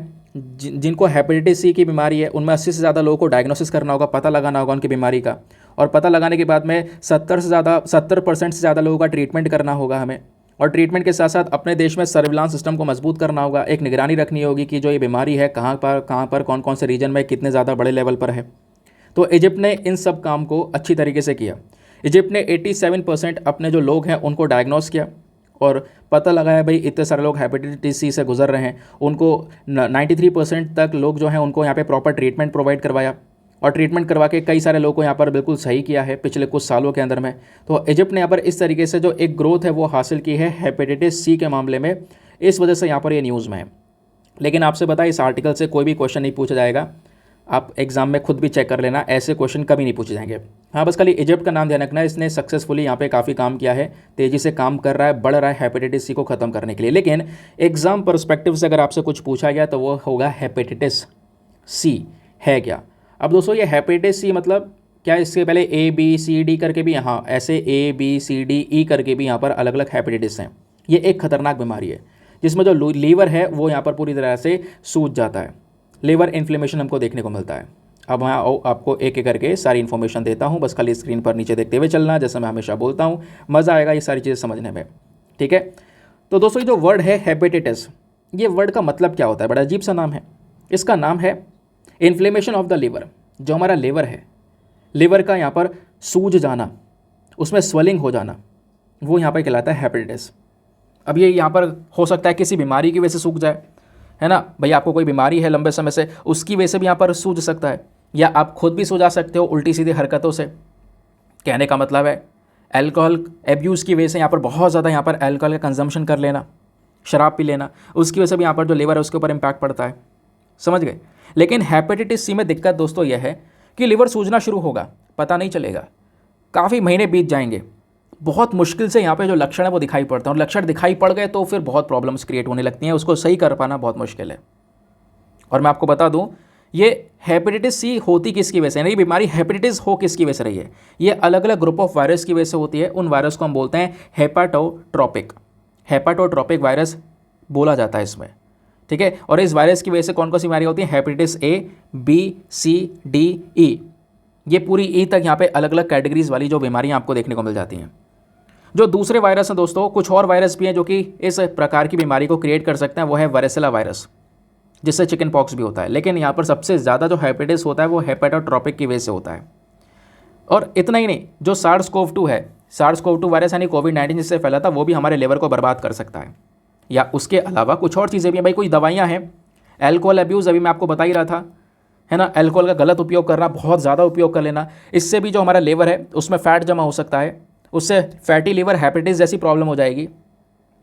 जिनको हेपेटाइटिस C की बीमारी है, उनमें 80 से ज़्यादा लोगों को डायग्नोसिस करना होगा, पता लगाना होगा उनकी बीमारी का, और पता लगाने के बाद में 70% से ज़्यादा लोगों का ट्रीटमेंट करना होगा हमें। और ट्रीटमेंट के साथ साथ अपने देश में सर्विलांस सिस्टम को मजबूत करना होगा, एक निगरानी रखनी होगी कि जो ये बीमारी है कहाँ पर कौन कौन से रीजन में कितने ज़्यादा बड़े लेवल पर है। तो इजिप्ट ने इन सब काम को अच्छी तरीके से किया। इजिप्ट ने 87% अपने जो लोग हैं उनको डायग्नोस किया, और पता लगाया भाई इतने सारे लोग हेपेटाइटिस C से गुजर रहे हैं, उनको 93% तक लोग जो हैं उनको यहाँ पे प्रॉपर ट्रीटमेंट प्रोवाइड करवाया, और ट्रीटमेंट करवा के कई सारे लोगों को यहाँ पर बिल्कुल सही किया है पिछले कुछ सालों के अंदर में। तो इजिप्ट ने यहाँ पर इस तरीके से जो एक ग्रोथ है वो हासिल की है हेपेटाइटिस C के मामले में, इस वजह से यहाँ पर ये न्यूज़ में है। लेकिन आपसे पता है इस आर्टिकल से कोई भी क्वेश्चन नहीं पूछा जाएगा, आप एग्ज़ाम में खुद भी चेक कर लेना, ऐसे क्वेश्चन कभी नहीं पूछे जाएंगे। हाँ, बस खाली इजिप्ट का नाम ध्यान रखना है, इसने सक्सेसफुली यहाँ पे काफ़ी काम किया है, तेज़ी से काम कर रहा है, बढ़ रहा है हेपेटाइटिस सी को ख़त्म करने के लिए। लेकिन एग्ज़ाम पर्सपेक्टिव से अगर आपसे कुछ पूछा गया तो वो होगा हेपेटाइटिस सी है क्या। अब दोस्तों ये हेपेटाइटिस सी मतलब क्या, इसके पहले ए बी सी डी करके भी, यहाँ ऐसे ए बी सी डी ई करके भी यहाँ पर अलग अलग हेपेटाइटिस हैं। ये एक खतरनाक बीमारी है जिसमें जो लीवर है वो यहाँ पर पूरी तरह से सूज जाता है, लीवर इन्फ्लेमेशन हमको देखने को मिलता है। अब मैं आपको एक एक करके सारी इन्फॉर्मेशन देता हूँ, बस खाली स्क्रीन पर नीचे देखते हुए चलना, जैसे मैं हमेशा बोलता हूँ, मज़ा आएगा ये सारी चीज़ें समझने में, ठीक है। तो दोस्तों ये जो वर्ड है हेपेटाइटिस, ये वर्ड का मतलब क्या होता है, बड़ा अजीब सा नाम है। इसका नाम है इन्फ्लेमेशन ऑफ द लीवर। जो हमारा लीवर है, लीवर का यहाँ पर सूज जाना, उसमें स्वेलिंग हो जाना, वो यहाँ पर कहलाता है हेपेटाइटिस। अब ये यहाँ पर हो सकता है किसी बीमारी की वजह से सूख जाए, है ना भाई, आपको कोई बीमारी है लंबे समय से, उसकी वजह से भी यहाँ पर सूज सकता है, या आप खुद भी सो जा सकते हो उल्टी सीधी हरकतों से। कहने का मतलब है अल्कोहल एब्यूज़ की वजह से यहाँ पर बहुत ज़्यादा यहाँ पर अल्कोहल का कंजम्पशन कर लेना, शराब पी लेना, उसकी वजह से भी यहाँ पर जो लीवर है उसके ऊपर इम्पैक्ट पड़ता है, समझ गए। लेकिन हेपेटाइटिस सी में दिक्कत दोस्तों यह है कि लीवर सूजना शुरू होगा, पता नहीं चलेगा, काफ़ी महीने बीत जाएंगे, बहुत मुश्किल से यहाँ पे जो लक्षण है वो दिखाई पड़ता है, और लक्षण दिखाई पड़ गए तो फिर बहुत प्रॉब्लम्स क्रिएट होने लगती हैं, उसको सही कर पाना बहुत मुश्किल है। और मैं आपको बता दूं, ये हेपेटाइटिस सी होती किसकी वजह से, नहीं बीमारी हेपेटाइटिस हो किसकी वजह से रही है, ये अलग अलग ग्रुप ऑफ वायरस की वजह से होती है। उन वायरस को हम बोलते हैं हेपाटोट्रोपिक वायरस बोला जाता है इसमें, ठीक है। और इस वायरस की वजह से कौन कौन सी बीमारी होती है, hepatitis A B C D E, ये पूरी ई तक यहाँ पे अलग अलग कैटेगरीज वाली जो बीमारियाँ आपको देखने को मिल जाती हैं। जो दूसरे वायरस हैं दोस्तों, कुछ और वायरस भी हैं जो कि इस प्रकार की बीमारी को क्रिएट कर सकते हैं, वो है वारेसिला वायरस, जिससे चिकन पॉक्स भी होता है। लेकिन यहाँ पर सबसे ज़्यादा जो हेपेटाइटिस होता है वो हेपेटोट्रोपिक की वजह से होता है। और इतना ही नहीं, जो SARS-CoV-2 है, SARS-CoV-2 वायरस यानी कोविड-19 जिससे फैला था, वो भी हमारे लिवर को बर्बाद कर सकता है। या उसके अलावा कुछ और चीज़ें भी हैं भाई, कुछ दवाइयाँ हैं, एल्कोहल अब्यूज़ अभी मैं आपको बता ही रहा था, है ना, अल्कोहल का गलत उपयोग करना, बहुत ज़्यादा उपयोग कर लेना, इससे भी जो हमारा लिवर है उसमें फैट जमा हो सकता है, उससे फैटी लिवर हेपेटाइटिस जैसी प्रॉब्लम हो जाएगी।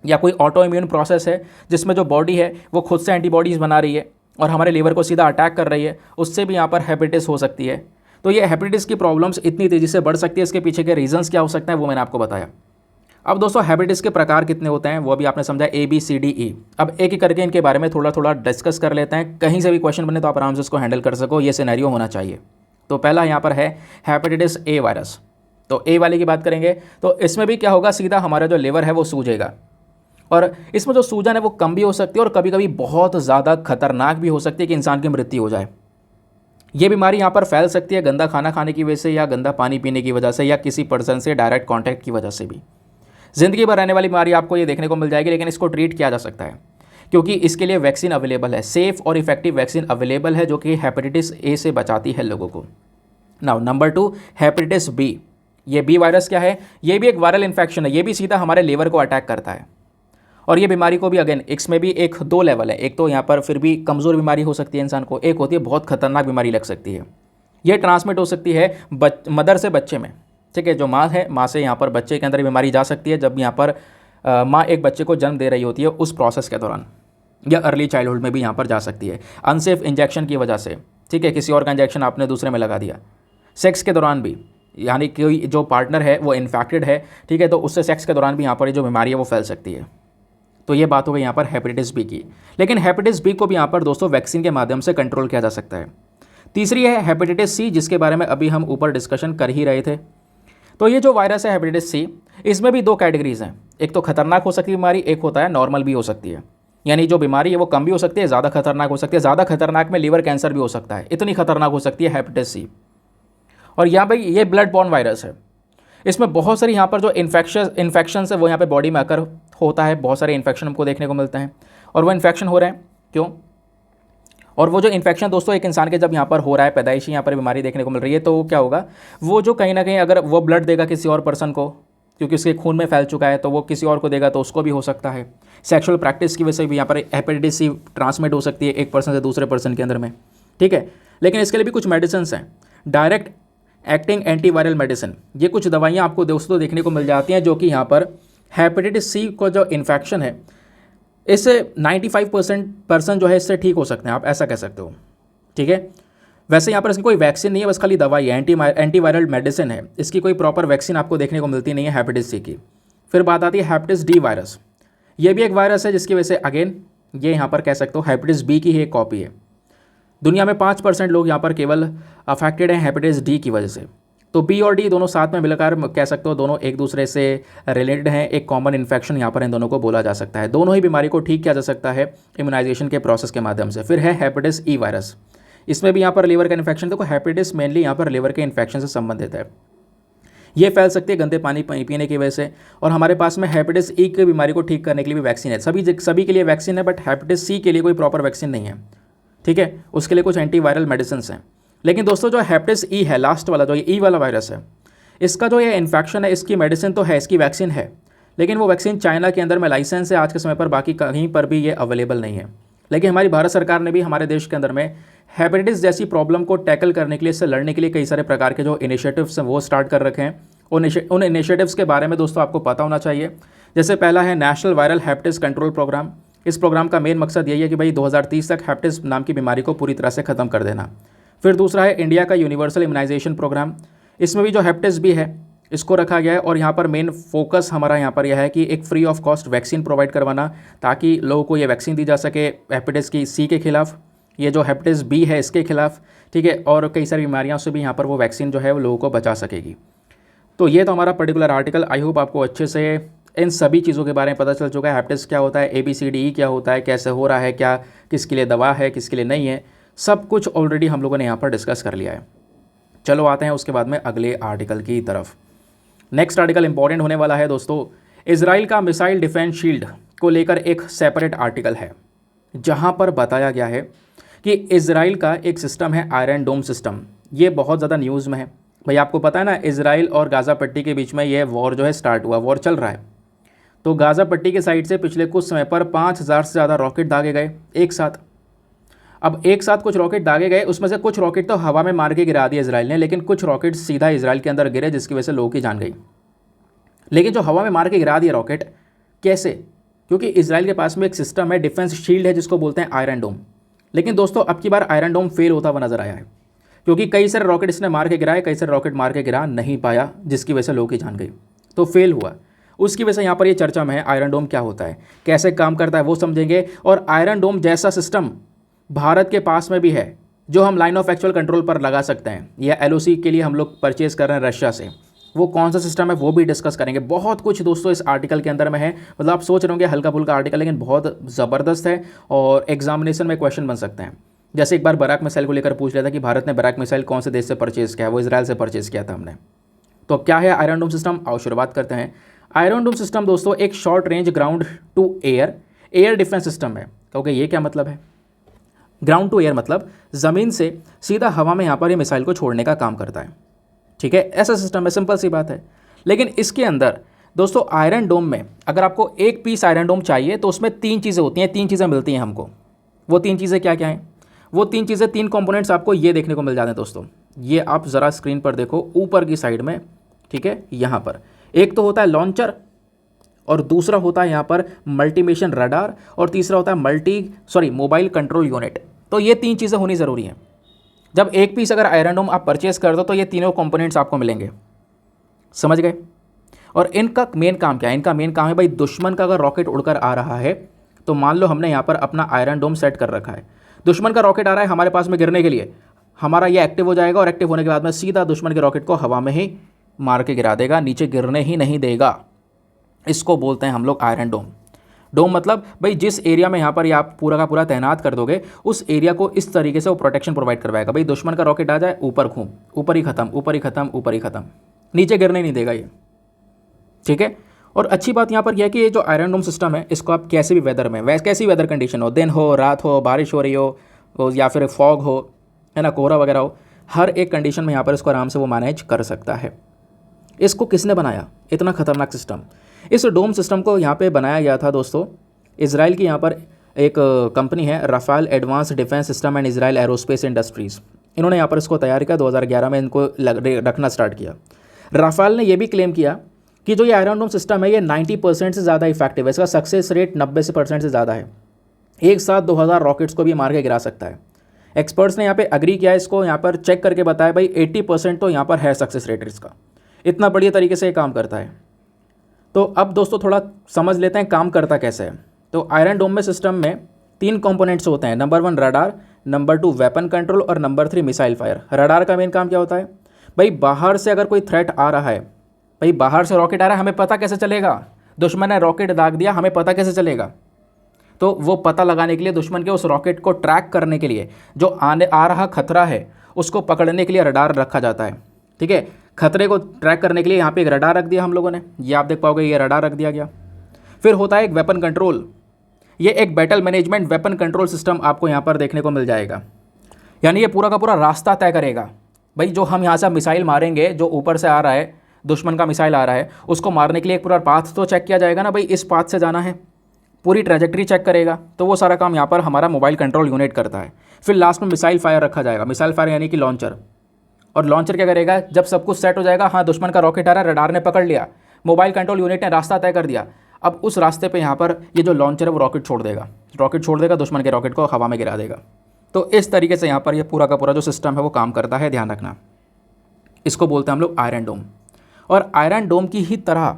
या कोई ऑटो इम्यून प्रोसेस है जिसमें जो बॉडी है वो खुद से एंटीबॉडीज़ बना रही है और हमारे लिवर को सीधा अटैक कर रही है, उससे भी यहाँ पर हेपेटाइटिस हो सकती है। तो ये हेपेटाइटिस की प्रॉब्लम्स इतनी तेज़ी से बढ़ सकती है, इसके पीछे के रीजंस क्या हो सकते हैं वो मैंने आपको बताया। अब दोस्तों हेपेटाइटिस के प्रकार कितने होते हैं वो भी आपने समझा, ए बी सी डी ई। अब एक एक करके इनके बारे में थोड़ा थोड़ा डिस्कस कर लेते हैं, कहीं से भी क्वेश्चन बने तो आप आराम से इसको हैंडल कर सको, ये सिनेरियो होना चाहिए। तो पहला यहाँ पर है हेपेटाइटिस ए वायरस। तो ए वाले की बात करेंगे तो इसमें भी क्या होगा, सीधा हमारा जो लिवर है वो सूजेगा, और इसमें जो सूजन है वो कम भी हो सकती है और कभी कभी बहुत ज़्यादा खतरनाक भी हो सकती है कि इंसान की मृत्यु हो जाए। ये बीमारी यहाँ पर फैल सकती है गंदा खाना खाने की वजह से, या गंदा पानी पीने की वजह से, या किसी पर्सन से डायरेक्ट कॉन्टैक्ट की वजह से भी। ज़िंदगी भर रहने वाली बीमारी आपको ये देखने को मिल जाएगी, लेकिन इसको ट्रीट किया जा सकता है क्योंकि इसके लिए वैक्सीन अवेलेबल है, सेफ़ और इफेक्टिव वैक्सीन अवेलेबल है जो कि हेपेटाइटिस ए से बचाती है लोगों को। Now number 2, hepatitis B. ये बी वायरस क्या है, ये भी एक वायरल इन्फेक्शन है, ये भी सीधा हमारे लिवर को अटैक करता है। और ये बीमारी को भी अगेन इसमें भी एक 2 लेवल है, एक तो यहाँ पर फिर भी कमज़ोर बीमारी हो सकती है इंसान को, एक होती है बहुत खतरनाक बीमारी लग सकती है। ये ट्रांसमिट हो सकती है मदर से बच्चे में, ठीक है, जो माँ है, माँ से यहाँ पर बच्चे के अंदर बीमारी जा सकती है जब यहाँ पर माँ एक बच्चे को जन्म दे रही होती है उस प्रोसेस के दौरान, या अर्ली चाइल्डहुड में भी यहाँ पर जा सकती है, अनसेफ इंजेक्शन की वजह से, ठीक है, किसी और का इंजेक्शन आपने दूसरे में लगा दिया, सेक्स के दौरान भी, यानी कोई जो पार्टनर है वो इन्फेक्टेड है, ठीक है, तो उससे सेक्स के दौरान भी यहाँ पर जो बीमारी है वो फैल सकती है। तो ये बात हो गई यहाँ पर हेपेटाइटिस बी की। लेकिन हेपेटाइटिस बी को भी यहाँ पर दोस्तों वैक्सीन के माध्यम से कंट्रोल किया जा सकता है। तीसरी है हेपेटाइटिस सी, जिसके बारे में अभी हम ऊपर डिस्कशन कर ही रहे थे। तो ये जो वायरस है हेपेटाइटिस सी, इसमें भी 2 कैटेगरीज हैं, एक तो खतरनाक हो सकती है बीमारी, एक होता है नॉर्मल भी हो सकती है, यानी जो बीमारी है वो कम भी हो सकती है, ज़्यादा खतरनाक हो सकती है, ज़्यादा खतरनाक में लीवर कैंसर भी हो सकता है, इतनी खतरनाक हो सकती है हेपेटाइटिस सी। और यहाँ भाई ये ब्लड बॉर्न वायरस है, इसमें बहुत सारी यहाँ पर जो इन्फेक्शन है वो यहाँ पे बॉडी में आकर होता है, बहुत सारे इन्फेक्शन हमको देखने को मिलते हैं, और वो इन्फेक्शन हो रहे हैं क्यों, और वो जो इन्फेक्शन दोस्तों एक इंसान के जब यहाँ पर हो रहा है, पैदाइशी यहाँ पर बीमारी देखने को मिल रही है, तो क्या होगा, वो जो कहीं ना कहीं अगर वो ब्लड देगा किसी और पर्सन को, क्योंकि उसके खून में फैल चुका है, तो वो किसी और को देगा तो उसको भी हो सकता है। सेक्सुअल प्रैक्टिस की वजह से भी यहाँ पर हेपेटाइटिस सी ट्रांसमिट हो सकती है एक पर्सन से दूसरे पर्सन के अंदर में, ठीक है। लेकिन इसके लिए भी कुछ मेडिसिन हैं, डायरेक्ट एक्टिंग एंटीवायरल मेडिसिन, ये कुछ दवाइयाँ आपको दोस्तों देखने को मिल जाती हैं जो कि यहाँ पर हेपेटाइटिस सी को जो इन्फेक्शन है इससे 95% पर्सन जो है इससे ठीक हो सकते हैं, आप ऐसा कह सकते हो, ठीक है। वैसे यहाँ पर इसकी कोई वैक्सीन नहीं है, बस खाली दवाई है, एंटीवायरल मेडिसिन है। इसकी कोई प्रॉपर वैक्सीन आपको देखने को मिलती नहीं है हेपेटाइटिस सी की। फिर बात आती है हेपेटाइटिस डी वायरस। ये भी एक वायरस है जिसकी वजह से अगेन ये यहाँ पर कह सकते हो हेपेटाइटिस बी की ही एक कॉपी है। दुनिया में 5% लोग यहाँ पर केवल अफेक्टेड हैं हेपेटाइटिस डी की वजह से। तो बी और डी दोनों साथ में मिलकर कह सकते हो दोनों एक दूसरे से रिलेटेड हैं। एक कॉमन इन्फेक्शन यहाँ पर इन दोनों को बोला जा सकता है। दोनों ही बीमारी को ठीक किया जा सकता है इम्यूनाइजेशन के प्रोसेस के माध्यम से। फिर है हेपेटाइटिस ई वायरस। इसमें भी यहाँ पर लीवर का इन्फेक्शन, देखो हेपेटाइटिस मेनली यहाँ पर लीवर के इन्फेक्शन से संबंधित है। ये फैल सकती है गंदे पानी पीने की वजह से। और हमारे पास में हेपेटाइटिस ई की बीमारी को ठीक करने के लिए भी वैक्सीन है। सभी के लिए वैक्सीन है, बट हेपेटाइटिस सी के लिए कोई प्रॉपर वैक्सीन नहीं है, ठीक है। उसके लिए कुछ एंटीवायरल मेडिसिन हैं। लेकिन दोस्तों जो हेपेटाइटिस ई है, लास्ट वाला जो ये ई वाला वायरस है, इसका जो ये इन्फेक्शन है, इसकी मेडिसिन तो है, इसकी वैक्सीन है, लेकिन वो वैक्सीन चाइना के अंदर में लाइसेंस है आज के समय पर, बाकी कहीं पर भी ये अवेलेबल नहीं है। लेकिन हमारी भारत सरकार ने भी हमारे देश के अंदर में हेपेटाइटिस जैसी प्रॉब्लम को टैकल करने के लिए, इससे लड़ने के लिए कई सारे प्रकार के जो इनिशिएटिव्स हैं वो स्टार्ट कर रखे हैं। उन इनिशिएटिव्स के बारे में दोस्तों आपको पता होना चाहिए। जैसे पहला है national viral hepatitis control program. इस प्रोग्राम का मेन मकसद यही है कि भाई 2030 तक हेपेटाइटिस नाम की बीमारी को पूरी तरह से खत्म कर देना। फिर दूसरा है इंडिया का यूनिवर्सल इम्यूनाइजेशन प्रोग्राम। इसमें भी जो हेपेटाइटिस बी है इसको रखा गया है, और यहाँ पर मेन फोकस हमारा यहाँ पर यह है कि एक free of cost vaccine provide करवाना, ताकि लोगों को ये वैक्सीन दी जा सके हेपेटाइटिस की सी के खिलाफ, ये जो हेपेटाइटिस बी है इसके खिलाफ, ठीक है। और कई सारी बीमारियों से भी यहाँ पर वो वैक्सीन जो है वो लोगों को बचा सकेगी। तो ये तो हमारा पर्टिकुलर आर्टिकल। आई होप आपको अच्छे से इन सभी चीज़ों के बारे में पता चल चुका है। हेपेटाइटिस क्या होता है, ABCDE क्या होता है, कैसे हो रहा है, क्या किसके लिए दवा है, किसके लिए नहीं है, सब कुछ ऑलरेडी हम लोगों ने यहाँ पर डिस्कस कर लिया है। चलो आते हैं उसके बाद में अगले आर्टिकल की तरफ। नेक्स्ट आर्टिकल इंपॉर्टेंट होने वाला है दोस्तों। इजराइल का मिसाइल डिफेंस शील्ड को लेकर एक सेपरेट आर्टिकल है, जहाँ पर बताया गया है कि इजराइल का एक सिस्टम है आयरन डोम सिस्टम। ये बहुत ज़्यादा न्यूज़ में है भाई। आपको पता है ना, इजराइल और गाज़ा पट्टी के बीच में ये वॉर जो है स्टार्ट हुआ, वॉर चल रहा है। तो गाज़ा पट्टी के साइड से पिछले कुछ समय पर 5000 से ज़्यादा रॉकेट दागे गए एक साथ। अब एक साथ कुछ रॉकेट दागे गए, उसमें से कुछ रॉकेट तो हवा में मार के गिरा दिया इजराइल ने, लेकिन कुछ रॉकेट सीधा इजराइल के अंदर गिरे, जिसकी वजह से लोगों की जान गई। लेकिन जो हवा में मार के गिरा दिया रॉकेट, कैसे? क्योंकि इजराइल के पास में एक सिस्टम है, डिफेंस शील्ड है, जिसको बोलते हैं आयरन डोम। लेकिन दोस्तों अब की बार आयरन डोम फेल होता हुआ नजर आया है, क्योंकि कई सारे रॉकेट इसने मार के गिराए, कई सारे रॉकेट मार के गिरा नहीं पाया, जिसकी वजह से लोगों की जान गई। तो फेल हुआ। उसकी वजह से यहाँ पर ये चर्चा में है आयरन डोम क्या होता है, कैसे काम करता है, वो समझेंगे। और आयरन डोम जैसा सिस्टम भारत के पास में भी है, जो हम लाइन ऑफ एक्चुअल कंट्रोल पर लगा सकते हैं, या LOC के लिए हम लोग परचेज कर रहे हैं रशिया से, वो कौन सा सिस्टम है वो भी डिस्कस करेंगे। बहुत कुछ दोस्तों इस आर्टिकल के अंदर में है। मतलब आप सोच रहे होंगे हल्का फुल्का आर्टिकल, लेकिन बहुत ज़बरदस्त है और एग्जामिनेशन में क्वेश्चन बन सकते हैं। जैसे एक बार बराक मिसाइल को लेकर पूछ लिया था कि भारत ने बराक मिसाइल कौन से देश से परचेज़ किया है, वो इजराइल से परचेज़ किया था हमने। तो क्या है आयरन डोम सिस्टम, आओ शुरुआत करते हैं। आयरन डोम सिस्टम दोस्तों एक short range ground to air defence system है। क्योंकि ये क्या मतलब है, ग्राउंड टू एयर मतलब ज़मीन से सीधा हवा में यहाँ पर ये मिसाइल को छोड़ने का काम करता है, ठीक है। ऐसा सिस्टम है, सिंपल सी बात है। लेकिन इसके अंदर दोस्तों आयरन डोम में अगर आपको एक पीस आयरन डोम चाहिए तो उसमें 3 चीज़ें होती हैं, 3 चीज़ें मिलती हैं हमको। वो 3 चीज़ें क्या क्या हैं? वो 3 चीज़ें, 3 कंपोनेंट्स आपको ये देखने को मिल जाते हैं दोस्तों। ये आप ज़रा स्क्रीन पर देखो ऊपर की साइड में, ठीक है, यहाँ पर एक तो होता है लॉन्चर, और दूसरा होता है यहाँ पर मल्टीमिशन रडार, और तीसरा होता है मोबाइल कंट्रोल यूनिट। तो ये 3 चीज़ें होनी ज़रूरी हैं। जब एक पीस अगर आयरन डोम आप परचेस कर दो तो ये तीनों कंपोनेंट्स आपको मिलेंगे, समझ गए। और इनका मेन काम क्या है? इनका मेन काम है भाई, दुश्मन का अगर रॉकेट उड़कर आ रहा है तो मान लो हमने यहाँ पर अपना आयरन डोम सेट कर रखा है, दुश्मन का रॉकेट आ रहा है हमारे पास में गिरने के लिए, हमारा ये एक्टिव हो जाएगा और एक्टिव होने के बाद में सीधा दुश्मन के रॉकेट को हवा में ही मार के गिरा देगा, नीचे गिरने ही नहीं देगा। इसको बोलते हैं हम लोग आयरन डोम। डोम मतलब भाई जिस एरिया में यहाँ पर आप पूरा का पूरा तैनात कर दोगे, उस एरिया को इस तरीके से वो प्रोटेक्शन प्रोवाइड करवाएगा। भाई दुश्मन का रॉकेट आ जाए, ऊपर घूम, ऊपर ही खत्म, ऊपर ही खत्म, ऊपर ही खत्म, नीचे गिरने नहीं देगा ये, ठीक है। और अच्छी बात यहाँ पर यह है कि ये जो आयरन डोम सिस्टम है, इसको आप कैसे भी वेदर में, कैसी वेदर कंडीशन हो, दिन हो, रात हो, बारिश हो रही हो या फिर फॉग हो, है ना, कोहरा वगैरह हो, हर एक कंडीशन में यहाँ पर इसको आराम से वो मैनेज कर सकता है। इसको किसने बनाया, इतना खतरनाक सिस्टम? इस डोम सिस्टम को यहाँ पे बनाया गया था दोस्तों, इजराइल की यहाँ पर एक कंपनी है Rafael advanced defence system and Israel Aerospace Industries. इन्होंने यहाँ पर इसको तैयार किया, 2011 में इनको रखना स्टार्ट किया। राफेल ने यह भी क्लेम किया कि जो ये आयरन डोम सिस्टम है ये 90% से ज़्यादा इफेक्टिव है, इसका सक्सेस रेट 90% से ज़्यादा है। एक साथ 2000 रॉकेट्स को भी मार के गिरा सकता है। एक्सपर्ट्स ने यहाँ पे अग्री किया, इसको यहाँ पर चेक करके बताया भाई 80% तो यहाँ पर है सक्सेस रेट इसका, इतना बढ़िया तरीके से ये काम करता है। तो अब दोस्तों थोड़ा समझ लेते हैं काम करता कैसे है। तो आयरन डोम में सिस्टम में 3 कंपोनेंट्स होते हैं, number 1 radar, number 2 weapon control और नंबर 3 मिसाइल फायर। रडार का मेन काम क्या होता है भाई, बाहर से अगर कोई थ्रेट आ रहा है, भाई बाहर से रॉकेट आ रहा है, हमें पता कैसे चलेगा, दुश्मन ने रॉकेट दाग दिया, हमें पता कैसे चलेगा, तो वो पता लगाने के लिए, दुश्मन के उस रॉकेट को ट्रैक करने के लिए, जो आने आ रहा खतरा है उसको पकड़ने के लिए रडार रखा जाता है। ठीक है, खतरे को ट्रैक करने के लिए यहाँ पे एक रडार रख दिया हम लोगों ने, ये आप देख पाओगे, ये रडार रख दिया गया। फिर होता है एक वेपन कंट्रोल, ये एक battle management weapon control system आपको यहाँ पर देखने को मिल जाएगा। यानी ये पूरा का पूरा रास्ता तय करेगा, भाई जो हम यहाँ से मिसाइल मारेंगे, जो ऊपर से आ रहा है, दुश्मन का मिसाइल आ रहा है, उसको मारने के लिए एक पूरा पाथ तो चेक किया जाएगा ना, भाई इस पाथ से जाना है, पूरी ट्रैजेक्टरी चेक करेगा। तो वो सारा काम यहाँ पर हमारा मोबाइल कंट्रोल यूनिट करता है। फिर लास्ट में मिसाइल फायर रखा जाएगा, मिसाइल फायर यानी कि लॉन्चर। और लॉन्चर क्या करेगा, जब सब कुछ सेट हो जाएगा, हाँ दुश्मन का रॉकेट आ रहा है, रडार ने पकड़ लिया, मोबाइल कंट्रोल यूनिट ने रास्ता तय कर दिया, अब उस रास्ते पे यहाँ पर ये जो लॉन्चर है वो रॉकेट छोड़ देगा, दुश्मन के रॉकेट को हवा में गिरा देगा। तो इस तरीके से यहाँ पर ये पूरा का पूरा जो सिस्टम है वो काम करता है, ध्यान रखना। इसको बोलते हैं हम लोग आयरन डोम। और आयरन डोम की ही तरह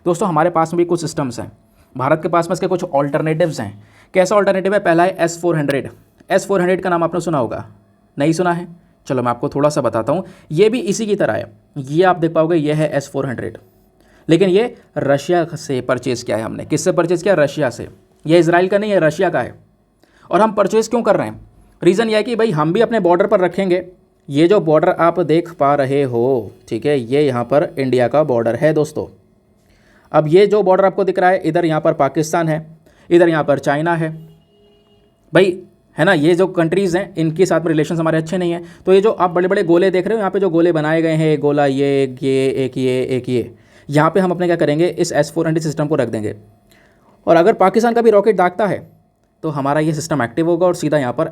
दोस्तों हमारे पास में भी कुछ सिस्टम्स हैं, भारत के पास में इसके कुछ ऑल्टरनेटिव्स हैं। कैसा ऑल्टरनेटिव है, पहला है S-400। S-400 का नाम आपने सुना होगा, नहीं सुना है, चलो मैं आपको थोड़ा सा बताता हूँ। ये भी इसी की तरह है, ये आप देख पाओगे, ये है S-400, लेकिन ये रशिया से परचेज़ किया है हमने। किससे परचेज़ किया, रशिया से। ये इजराइल का नहीं है, रशिया का है। और हम परचेज़ क्यों कर रहे हैं, रीज़न यह है कि भाई हम भी अपने बॉर्डर पर रखेंगे। ये जो बॉर्डर आप देख पा रहे हो, ठीक है, ये यहाँ पर इंडिया का बॉर्डर है दोस्तों। अब ये जो बॉर्डर आपको दिख रहा है, इधर यहाँ पर पाकिस्तान है, इधर यहाँ पर चाइना है, भाई है ना, ये जो कंट्रीज़ हैं इनके साथ में रिलेशंस हमारे अच्छे नहीं हैं। तो ये जो आप बड़े बड़े गोले देख रहे हो, यहाँ पे जो गोले बनाए गए हैं, एक गोला ये, एक ये, यहाँ पे हम अपने क्या करेंगे, इस S-400 सिस्टम को रख देंगे। और अगर पाकिस्तान का भी रॉकेट दागता है तो हमारा ये सिस्टम एक्टिव होगा और सीधा यहाँ पर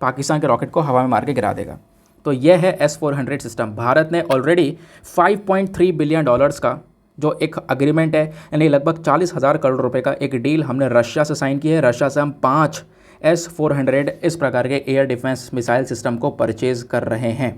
पाकिस्तान के रॉकेट को हवा में मार के गिरा देगा। तो यह है S-400 सिस्टम। भारत ने ऑलरेडी $5.3 बिलियन का जो एक अग्रीमेंट है, यानी लगभग 40,000 करोड़ रुपए का एक डील हमने रशिया से साइन की है। रशिया से हम 5 S-400 इस प्रकार के एयर डिफेंस मिसाइल सिस्टम को परचेज़ कर रहे हैं।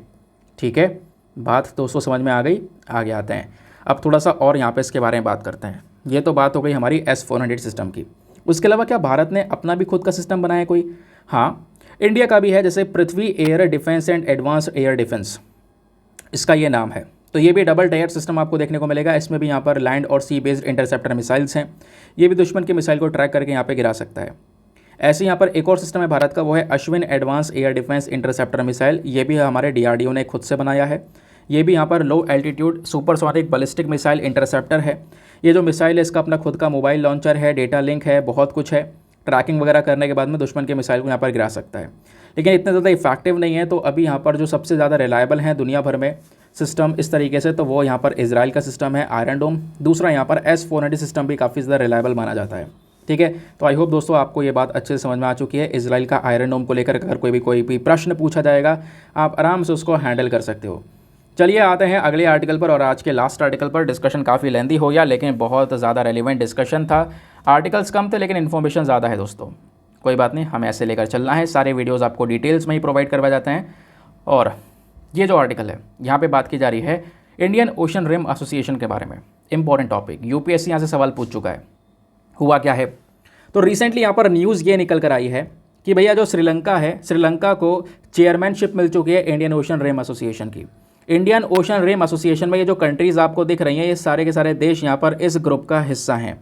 ठीक है, बात दोस्तों समझ में आ गई। आगे आते हैं, अब थोड़ा सा और यहाँ पे इसके बारे में बात करते हैं। ये तो बात हो गई हमारी S-400 सिस्टम की। उसके अलावा क्या भारत ने अपना भी खुद का सिस्टम बनाया है कोई? हाँ, इंडिया का भी है, जैसे Prithvi air defence and advance air defence, इसका ये नाम है। तो ये भी डबल टायर सिस्टम आपको देखने को मिलेगा। इसमें भी यहाँ पर लैंड और सी बेस्ड इंटरसेप्टर मिसाइल्स हैं। ये भी दुश्मन के मिसाइल को ट्रैक करके यहाँ पे गिरा सकता है। ऐसे यहाँ पर एक और सिस्टम है भारत का, वो है Ashwin advance air defence interceptor missile. ये भी हमारे DRDO ने खुद से बनाया है। ये भी यहाँ पर लो altitude supersonic ballistic missile interceptor है। ये जो मिसाइल है इसका अपना खुद का मोबाइल लॉन्चर है, डेटा लिंक है, बहुत कुछ है। ट्रैकिंग वगैरह करने के बाद में दुश्मन के मिसाइल को यहाँ पर गिरा सकता है, लेकिन इतने ज़्यादा इफेक्टिव नहीं है। तो अभी यहाँ पर जो सबसे ज़्यादा रिलायबल हैं दुनिया भर में सिस्टम इस तरीके से, तो वो यहाँ पर इजराइल का सिस्टम है आयरन डोम। दूसरा यहाँ पर S-400 सिस्टम भी काफ़ी ज़्यादा रिलायबल माना जाता है। ठीक है, तो आई होप दोस्तों आपको ये बात अच्छे से समझ में आ चुकी है। इजराइल का आयरन डोम को लेकर अगर कोई भी प्रश्न पूछा जाएगा, आप आराम से उसको हैंडल कर सकते हो। चलिए आते हैं अगले आर्टिकल पर, और आज के लास्ट आर्टिकल पर। डिस्कशन काफ़ी लेंदी हो गया, लेकिन बहुत ज़्यादा रेलिवेंट डिस्कशन था। आर्टिकल्स कम थे लेकिन इन्फॉर्मेशन ज़्यादा है दोस्तों। कोई बात नहीं, हमें ऐसे लेकर चलना है। सारे वीडियोस आपको डिटेल्स में ही प्रोवाइड करवाए जाते हैं। और ये जो आर्टिकल है, यहाँ पे बात की जा रही है इंडियन ओशन रिम एसोसिएशन के बारे में। इंपॉर्टेंट टॉपिक, UPSC यहाँ से सवाल पूछ चुका है। हुआ क्या है, तो रिसेंटली यहाँ पर न्यूज़ ये निकल कर आई है कि भैया जो श्रीलंका है, श्रीलंका को चेयरमैनशिप मिल चुकी है इंडियन ओशन रिम एसोसिएशन की। इंडियन ओशन रिम एसोसिएशन में ये जो कंट्रीज़ आपको दिख रही हैं, ये सारे के सारे देश यहाँ पर इस ग्रुप का हिस्सा हैं।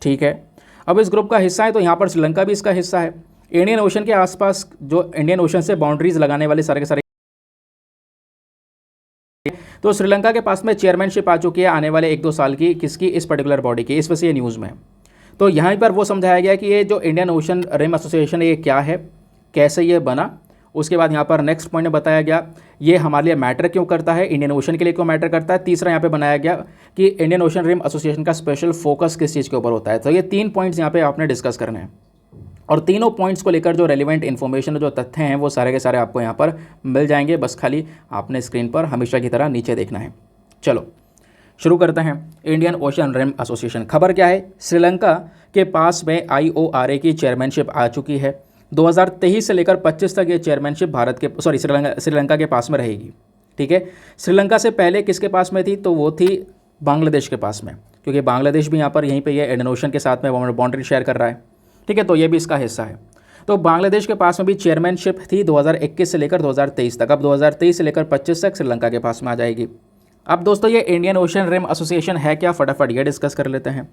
ठीक है, अब इस ग्रुप का हिस्सा है तो यहाँ पर श्रीलंका भी इसका हिस्सा है। इंडियन ओशन के आसपास जो इंडियन ओशन से बाउंड्रीज लगाने वाले सारे के सारे, तो श्रीलंका के पास में चेयरमैनशिप आ चुकी है आने वाले 1-2 साल की, किसकी, इस पर्टिकुलर बॉडी की। इस वजह से ये न्यूज़ में। तो यहाँ पर वो समझाया गया कि ये जो इंडियन ओशन रिम एसोसिएशन है ये क्या है, कैसे ये बना। उसके बाद यहाँ पर नेक्स्ट पॉइंट में बताया गया ये हमारे लिए मैटर क्यों करता है, इंडियन ओशन के लिए क्यों मैटर करता है। तीसरा यहाँ पे बनाया गया कि इंडियन ओशन रिम एसोसिएशन का स्पेशल फोकस किस चीज़ के ऊपर होता है। तो ये 3 पॉइंट्स यहाँ पे आपने डिस्कस करने हैं, और तीनों पॉइंट्स को लेकर जो रेलिवेंट इन्फॉर्मेशन, जो तथ्य हैं, वो सारे के सारे आपको यहाँ पर मिल जाएंगे। बस खाली आपने स्क्रीन पर हमेशा की तरह नीचे देखना है। चलो शुरू करते हैं। इंडियन ओशन रिम एसोसिएशन, खबर क्या है, श्रीलंका के पास में IORA की चेयरमैनशिप आ चुकी है। 2023 से लेकर 25 तक ये चेयरमैनशिप भारत के श्रीलंका के पास में रहेगी। ठीक है, श्रीलंका से पहले किसके पास में थी? तो वो थी बांग्लादेश के पास में, क्योंकि बांग्लादेश भी यहाँ पर यहीं पे ये इंडियन ओशन के साथ में बाउंड्री शेयर कर रहा है। ठीक है, तो ये भी इसका हिस्सा है। तो बांग्लादेश के पास में भी चेयरमैनशिप थी 2021 से लेकर 2023 तक। अब 2023 से लेकर 25 तक श्रीलंका के पास में आ जाएगी। अब दोस्तों ये इंडियन ओशन रिम एसोसिएशन है क्या, फटाफट ये डिस्कस कर लेते हैं।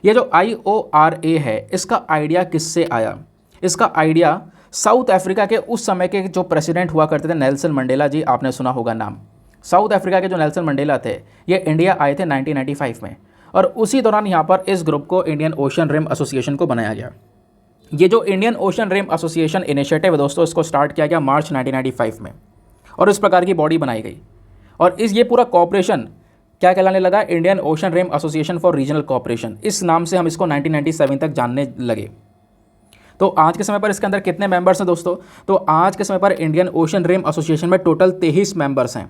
ये जो IORA है, इसका आइडिया किससे आया? इसका आइडिया साउथ अफ्रीका के उस समय के जो प्रेसिडेंट हुआ करते थे, नेल्सन मंडेला जी, आपने सुना होगा नाम। साउथ अफ्रीका के जो नेल्सन मंडेला थे, ये इंडिया आए थे 1995 में, और उसी दौरान यहाँ पर इस ग्रुप को इंडियन ओशन रिम एसोसिएशन को बनाया गया। ये जो Indian Ocean Rim Association initiative है दोस्तों, इसको स्टार्ट किया गया मार्च 1995 में, और इस प्रकार की बॉडी बनाई गई। और ये पूरा कॉपरेशन क्या कहलाने लगा? Indian Ocean Rim Association for Regional Cooperation. इस नाम से हम इसको 1997 तक जानने लगे। तो आज के समय पर इसके अंदर कितने मेंबर्स हैं दोस्तों? तो आज के समय पर इंडियन ओशन रिम एसोसिएशन में टोटल 23 मेंबर्स हैं।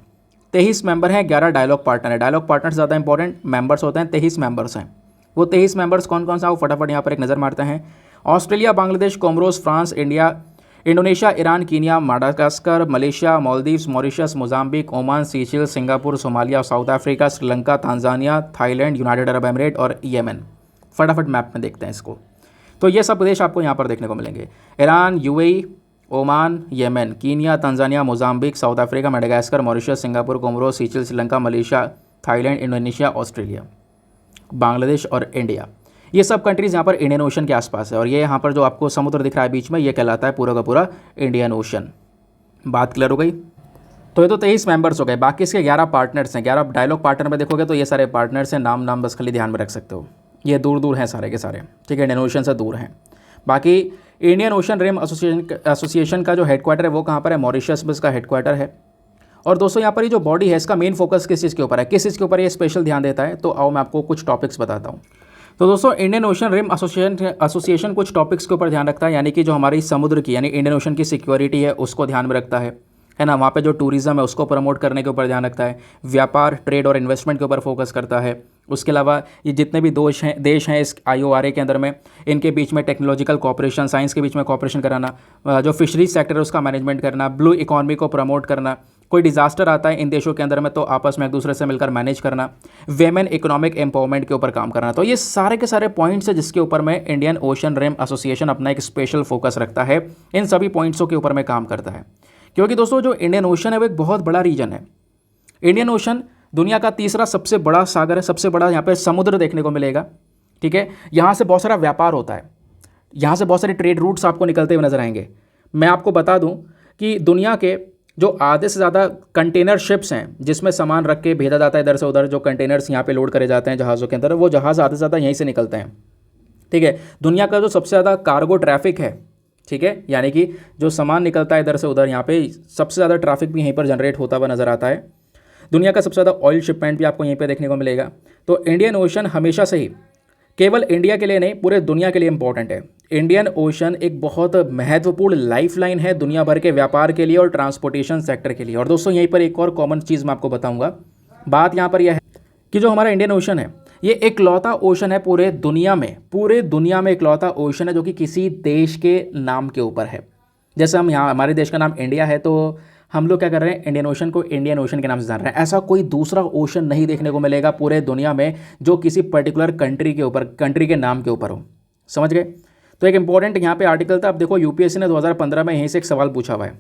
23 मेंबर हैं, 11 डायलॉग पार्टनर है। डायलॉग पार्टनर ज़्यादा इंपॉर्टेंट, मेंबर्स होते हैं, 23 मेंबर्स हैं। वो 23 मेंबर्स कौन कौन सा, वो फटाफट यहाँ पर एक नज़र मारते हैं। Australia, Bangladesh, Comoros, France, Indonesia, Iran, Kenya, Madagascar, Malaysia, Maldives, Mauritius, Mozambique, Oman, seashell, Singapore, Somalia, south Africa, Sri Lanka, Tanzania, Thailand, United Arab emirate और येमेन। फटाफट मैप में देखते हैं इसको। तो ये सब देश आपको यहाँ पर देखने को मिलेंगे। Iran, UAE, Oman, Yemen, Kenya, Tanzania, Mozambique, south Africa, Madagascar, Mauritius, Singapore, Comoros, seashell, Sri Lanka, Malaysia, Thailand, Indonesia, Australia, Bangladesh और इंडिया। ये सब कंट्रीज़ यहाँ पर इंडियन ओशन के आसपास है। और ये यहाँ पर जो आपको समुद्र दिख रहा है बीच में, ये कहलाता है पूरा का पूरा इंडियन ओशन। बात क्लियर हो गई? तो ये तो 23 मेंबर्स हो गए। बाकी इसके 11 पार्टनर्स हैं। 11 डायलॉग पार्टनर में देखोगे तो ये सारे पार्टनर्स हैं। नाम बस खाली ध्यान में रख सकते हो। ये दूर हैं सारे के सारे, ठीक है, इंडियन ओशन से दूर हैं। बाकी इंडियन ओशन रिम एसोसिएशन का जो हेडक्वार्टर है वो कहाँ पर है? मॉरिशस में इसका हेडक्वार्टर है। और दोस्तों यहाँ पर ये जो बॉडी है, इसका मेन फोकस किस चीज़ के ऊपर है, किस चीज़ के ऊपर ये स्पेशल ध्यान देता है? तो आओ मैं आपको कुछ टॉपिक्स बताता हूँ। तो दोस्तों इंडियन ओशन रिम एसोसिएशन कुछ टॉपिक्स के ऊपर ध्यान रखता है, यानी कि जो हमारी समुद्र की यानी इंडियन ओशन की सिक्योरिटी है उसको ध्यान में रखता है ना। वहाँ पे जो टूरिज़्म है उसको प्रमोट करने के ऊपर ध्यान रखता है। व्यापार, ट्रेड और इन्वेस्टमेंट के ऊपर फोकस करता है। उसके अलावा ये जितने भी देश हैं इस IORA के अंदर में, इनके बीच में टेक्नोलॉजिकल कॉपरेशन, साइंस के बीच में कॉपरेशन कराना, जो फिशरीज सेक्टर है उसका मैनेजमेंट करना, ब्लू इकॉनमी को प्रमोट करना, कोई डिजास्टर आता है इन देशों के अंदर में तो आपस में एक दूसरे से मिलकर मैनेज करना, वेमेन इकोनॉमिक एम्पावरमेंट के ऊपर काम करना। तो ये सारे के सारे पॉइंट्स है जिसके ऊपर में इंडियन ओशन रिम एसोसिएशन अपना एक स्पेशल फोकस रखता है। इन सभी पॉइंट्सों के ऊपर में काम करता है, क्योंकि दोस्तों जो इंडियन ओशन है वो एक बहुत बड़ा रीजन है। इंडियन ओशन दुनिया का तीसरा सबसे बड़ा सागर है, सबसे बड़ा यहाँ पे समुद्र देखने को मिलेगा। ठीक है, यहाँ से बहुत सारा व्यापार होता है, यहाँ से बहुत सारे ट्रेड रूट्स आपको निकलते हुए नजर आएंगे। मैं आपको बता दूं कि दुनिया के जो आधे से ज़्यादा कंटेनर शिप्स हैं जिसमें सामान रख के भेजा जाता है इधर से उधर, जो कंटेनर्स यहाँ पे लोड करे जाते हैं जहाज़ों के अंदर, वो जहाज़ आधे से ज़्यादा यहीं से निकलते हैं। ठीक है, दुनिया का जो सबसे ज़्यादा कार्गो ट्रैफिक है, ठीक है, यानी कि जो सामान निकलता है इधर से उधर, यहाँ पे सबसे ज़्यादा ट्रैफिक भी यहीं पर जनरेट होता हुआ नज़र आता है। दुनिया का सबसे ज़्यादा ऑयल शिपमेंट भी आपको यहीं पे देखने को मिलेगा। तो इंडियन ओशन हमेशा से ही केवल इंडिया के लिए नहीं पूरे दुनिया के लिए इंपॉर्टेंट है। इंडियन ओशन एक बहुत महत्वपूर्ण लाइफलाइन है दुनिया भर के व्यापार के लिए और ट्रांसपोर्टेशन सेक्टर के लिए। और दोस्तों यहीं पर एक और कॉमन चीज़ मैं आपको बताऊंगा। बात यहाँ पर यह है कि जो हमारा इंडियन ओशन है ये इकलौता ओशन है पूरे दुनिया में इकलौता ओशन है जो कि किसी देश के नाम के ऊपर है। जैसे हम यहाँ हमारे देश का नाम इंडिया है तो हम लोग क्या कर रहे हैं, इंडियन ओशन को इंडियन ओशन के नाम से जान रहे हैं। ऐसा कोई दूसरा ओशन नहीं देखने को मिलेगा पूरे दुनिया में जो किसी पर्टिकुलर कंट्री के नाम के ऊपर हो। समझ गए? तो एक इंपॉर्टेंट यहाँ पे आर्टिकल था। अब देखो यूपीएससी ने 2015 में यहीं से एक सवाल पूछा हुआ है।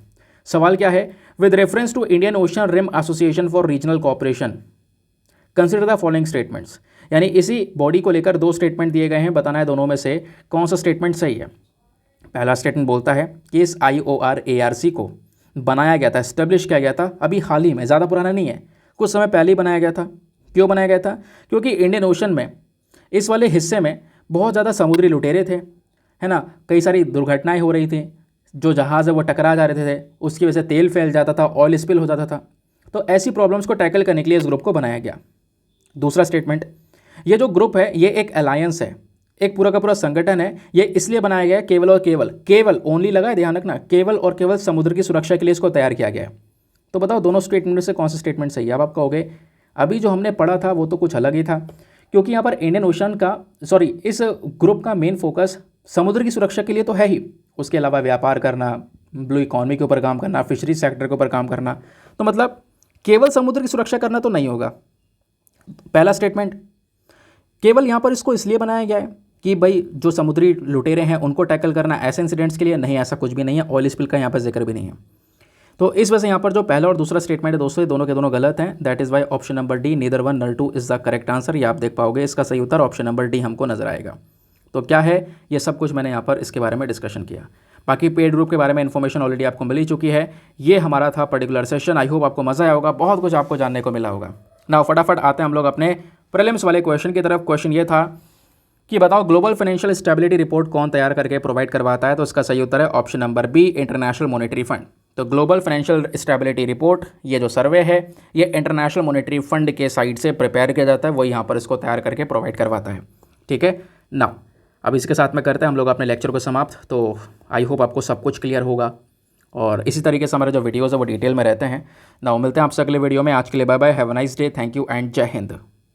सवाल क्या है? With reference to Indian Ocean Rim Association for Regional Cooperation consider the following statements. यानी इसी बॉडी को लेकर दो स्टेटमेंट दिए गए हैं, बताना है दोनों में से कौन सा स्टेटमेंट सही है। पहला स्टेटमेंट बोलता है कि इस IORARC को बनाया गया था, एस्टेब्लिश किया गया था अभी हाल ही में, ज़्यादा पुराना नहीं है, कुछ समय पहले ही बनाया गया था। क्यों बनाया गया था? क्योंकि इंडियन ओशन में इस वाले हिस्से में बहुत ज़्यादा समुद्री लुटेरे थे, है ना, कई सारी दुर्घटनाएं हो रही थी, जो जहाज़ है वो टकरा जा रहे थे, उसकी वजह से तेल फैल जाता था, ऑयल स्पिल हो जाता था। तो ऐसी प्रॉब्लम्स को टैकल करने के लिए इस ग्रुप को बनाया गया। दूसरा स्टेटमेंट, ये जो ग्रुप है ये एक अलायंस है, एक पूरा का पूरा संगठन है। ये इसलिए बनाया गया है केवल और केवल ओनली लगा है, ध्यान रखना, केवल और केवल समुद्र की सुरक्षा के लिए इसको तैयार किया गया है। तो बताओ दोनों स्टेटमेंट में से कौन सा स्टेटमेंट सही है? अब आप कहोगे अभी जो हमने पढ़ा था वो तो कुछ अलग ही था, क्योंकि यहाँ पर इंडियन ओशन का इस ग्रुप का मेन फोकस समुद्र की सुरक्षा के लिए तो है ही, उसके अलावा व्यापार करना, ब्लू इकॉनमी के ऊपर काम करना, फिशरी सेक्टर के ऊपर काम करना। तो मतलब केवल समुद्र की सुरक्षा करना तो नहीं होगा। पहला स्टेटमेंट केवल यहाँ पर इसको इसलिए बनाया गया है कि भाई जो समुद्री लुटेरे हैं उनको टैकल करना, ऐसे इंसिडेंट्स के लिए नहीं, ऐसा कुछ भी नहीं है। ऑयल स्पिल का यहाँ पर जिक्र भी नहीं है। तो इस वजह से यहाँ पर जो पहला और दूसरा स्टेटमेंट है दोस्तों, दोनों के दोनों गलत हैं। That is why option number D, neither one nor two is the correct answer. ये आप देख पाओगे, इसका सही उत्तर ऑप्शन नंबर डी हमको नजर आएगा। तो क्या है ये सब कुछ मैंने यहाँ पर इसके बारे में डिस्कशन किया। बाकी पेड ग्रुप के बारे में इन्फॉर्मेशन ऑलरेडी आपको मिल ही चुकी है। ये हमारा था पर्टिकुलर सेशन। आई होप आपको मज़ा आया होगा, बहुत कुछ आपको जानने को मिला होगा। ना फटाफट आते हैं हम लोग अपने प्रीलिम्स वाले क्वेश्चन की तरफ। क्वेश्चन ये था कि बताओ ग्लोबल फाइनेंशियल स्टेबिलिटी रिपोर्ट कौन तैयार करके प्रोवाइड करवाता है। तो इसका सही उत्तर है option number B, International Monetary Fund. तो ग्लोबल फाइनेंशियल स्टेबिलिटी रिपोर्ट, ये जो सर्वे है ये इंटरनेशनल मॉनेटरी फंड के साइड से प्रिपेयर किया जाता है, वो यहाँ पर इसको तैयार करके प्रोवाइड करवाता है। ठीक है ना, अब इसके साथ में करते हैं हम लोग अपने लेक्चर को समाप्त। तो आई होप आपको सब कुछ क्लियर होगा और इसी तरीके से हमारे जो वीडियोज़ है वो डिटेल में रहते हैं ना। मिलते हैं आपसे अगले वीडियो में। आज के लिए bye bye, have a nice day, thank you and जय हिंद।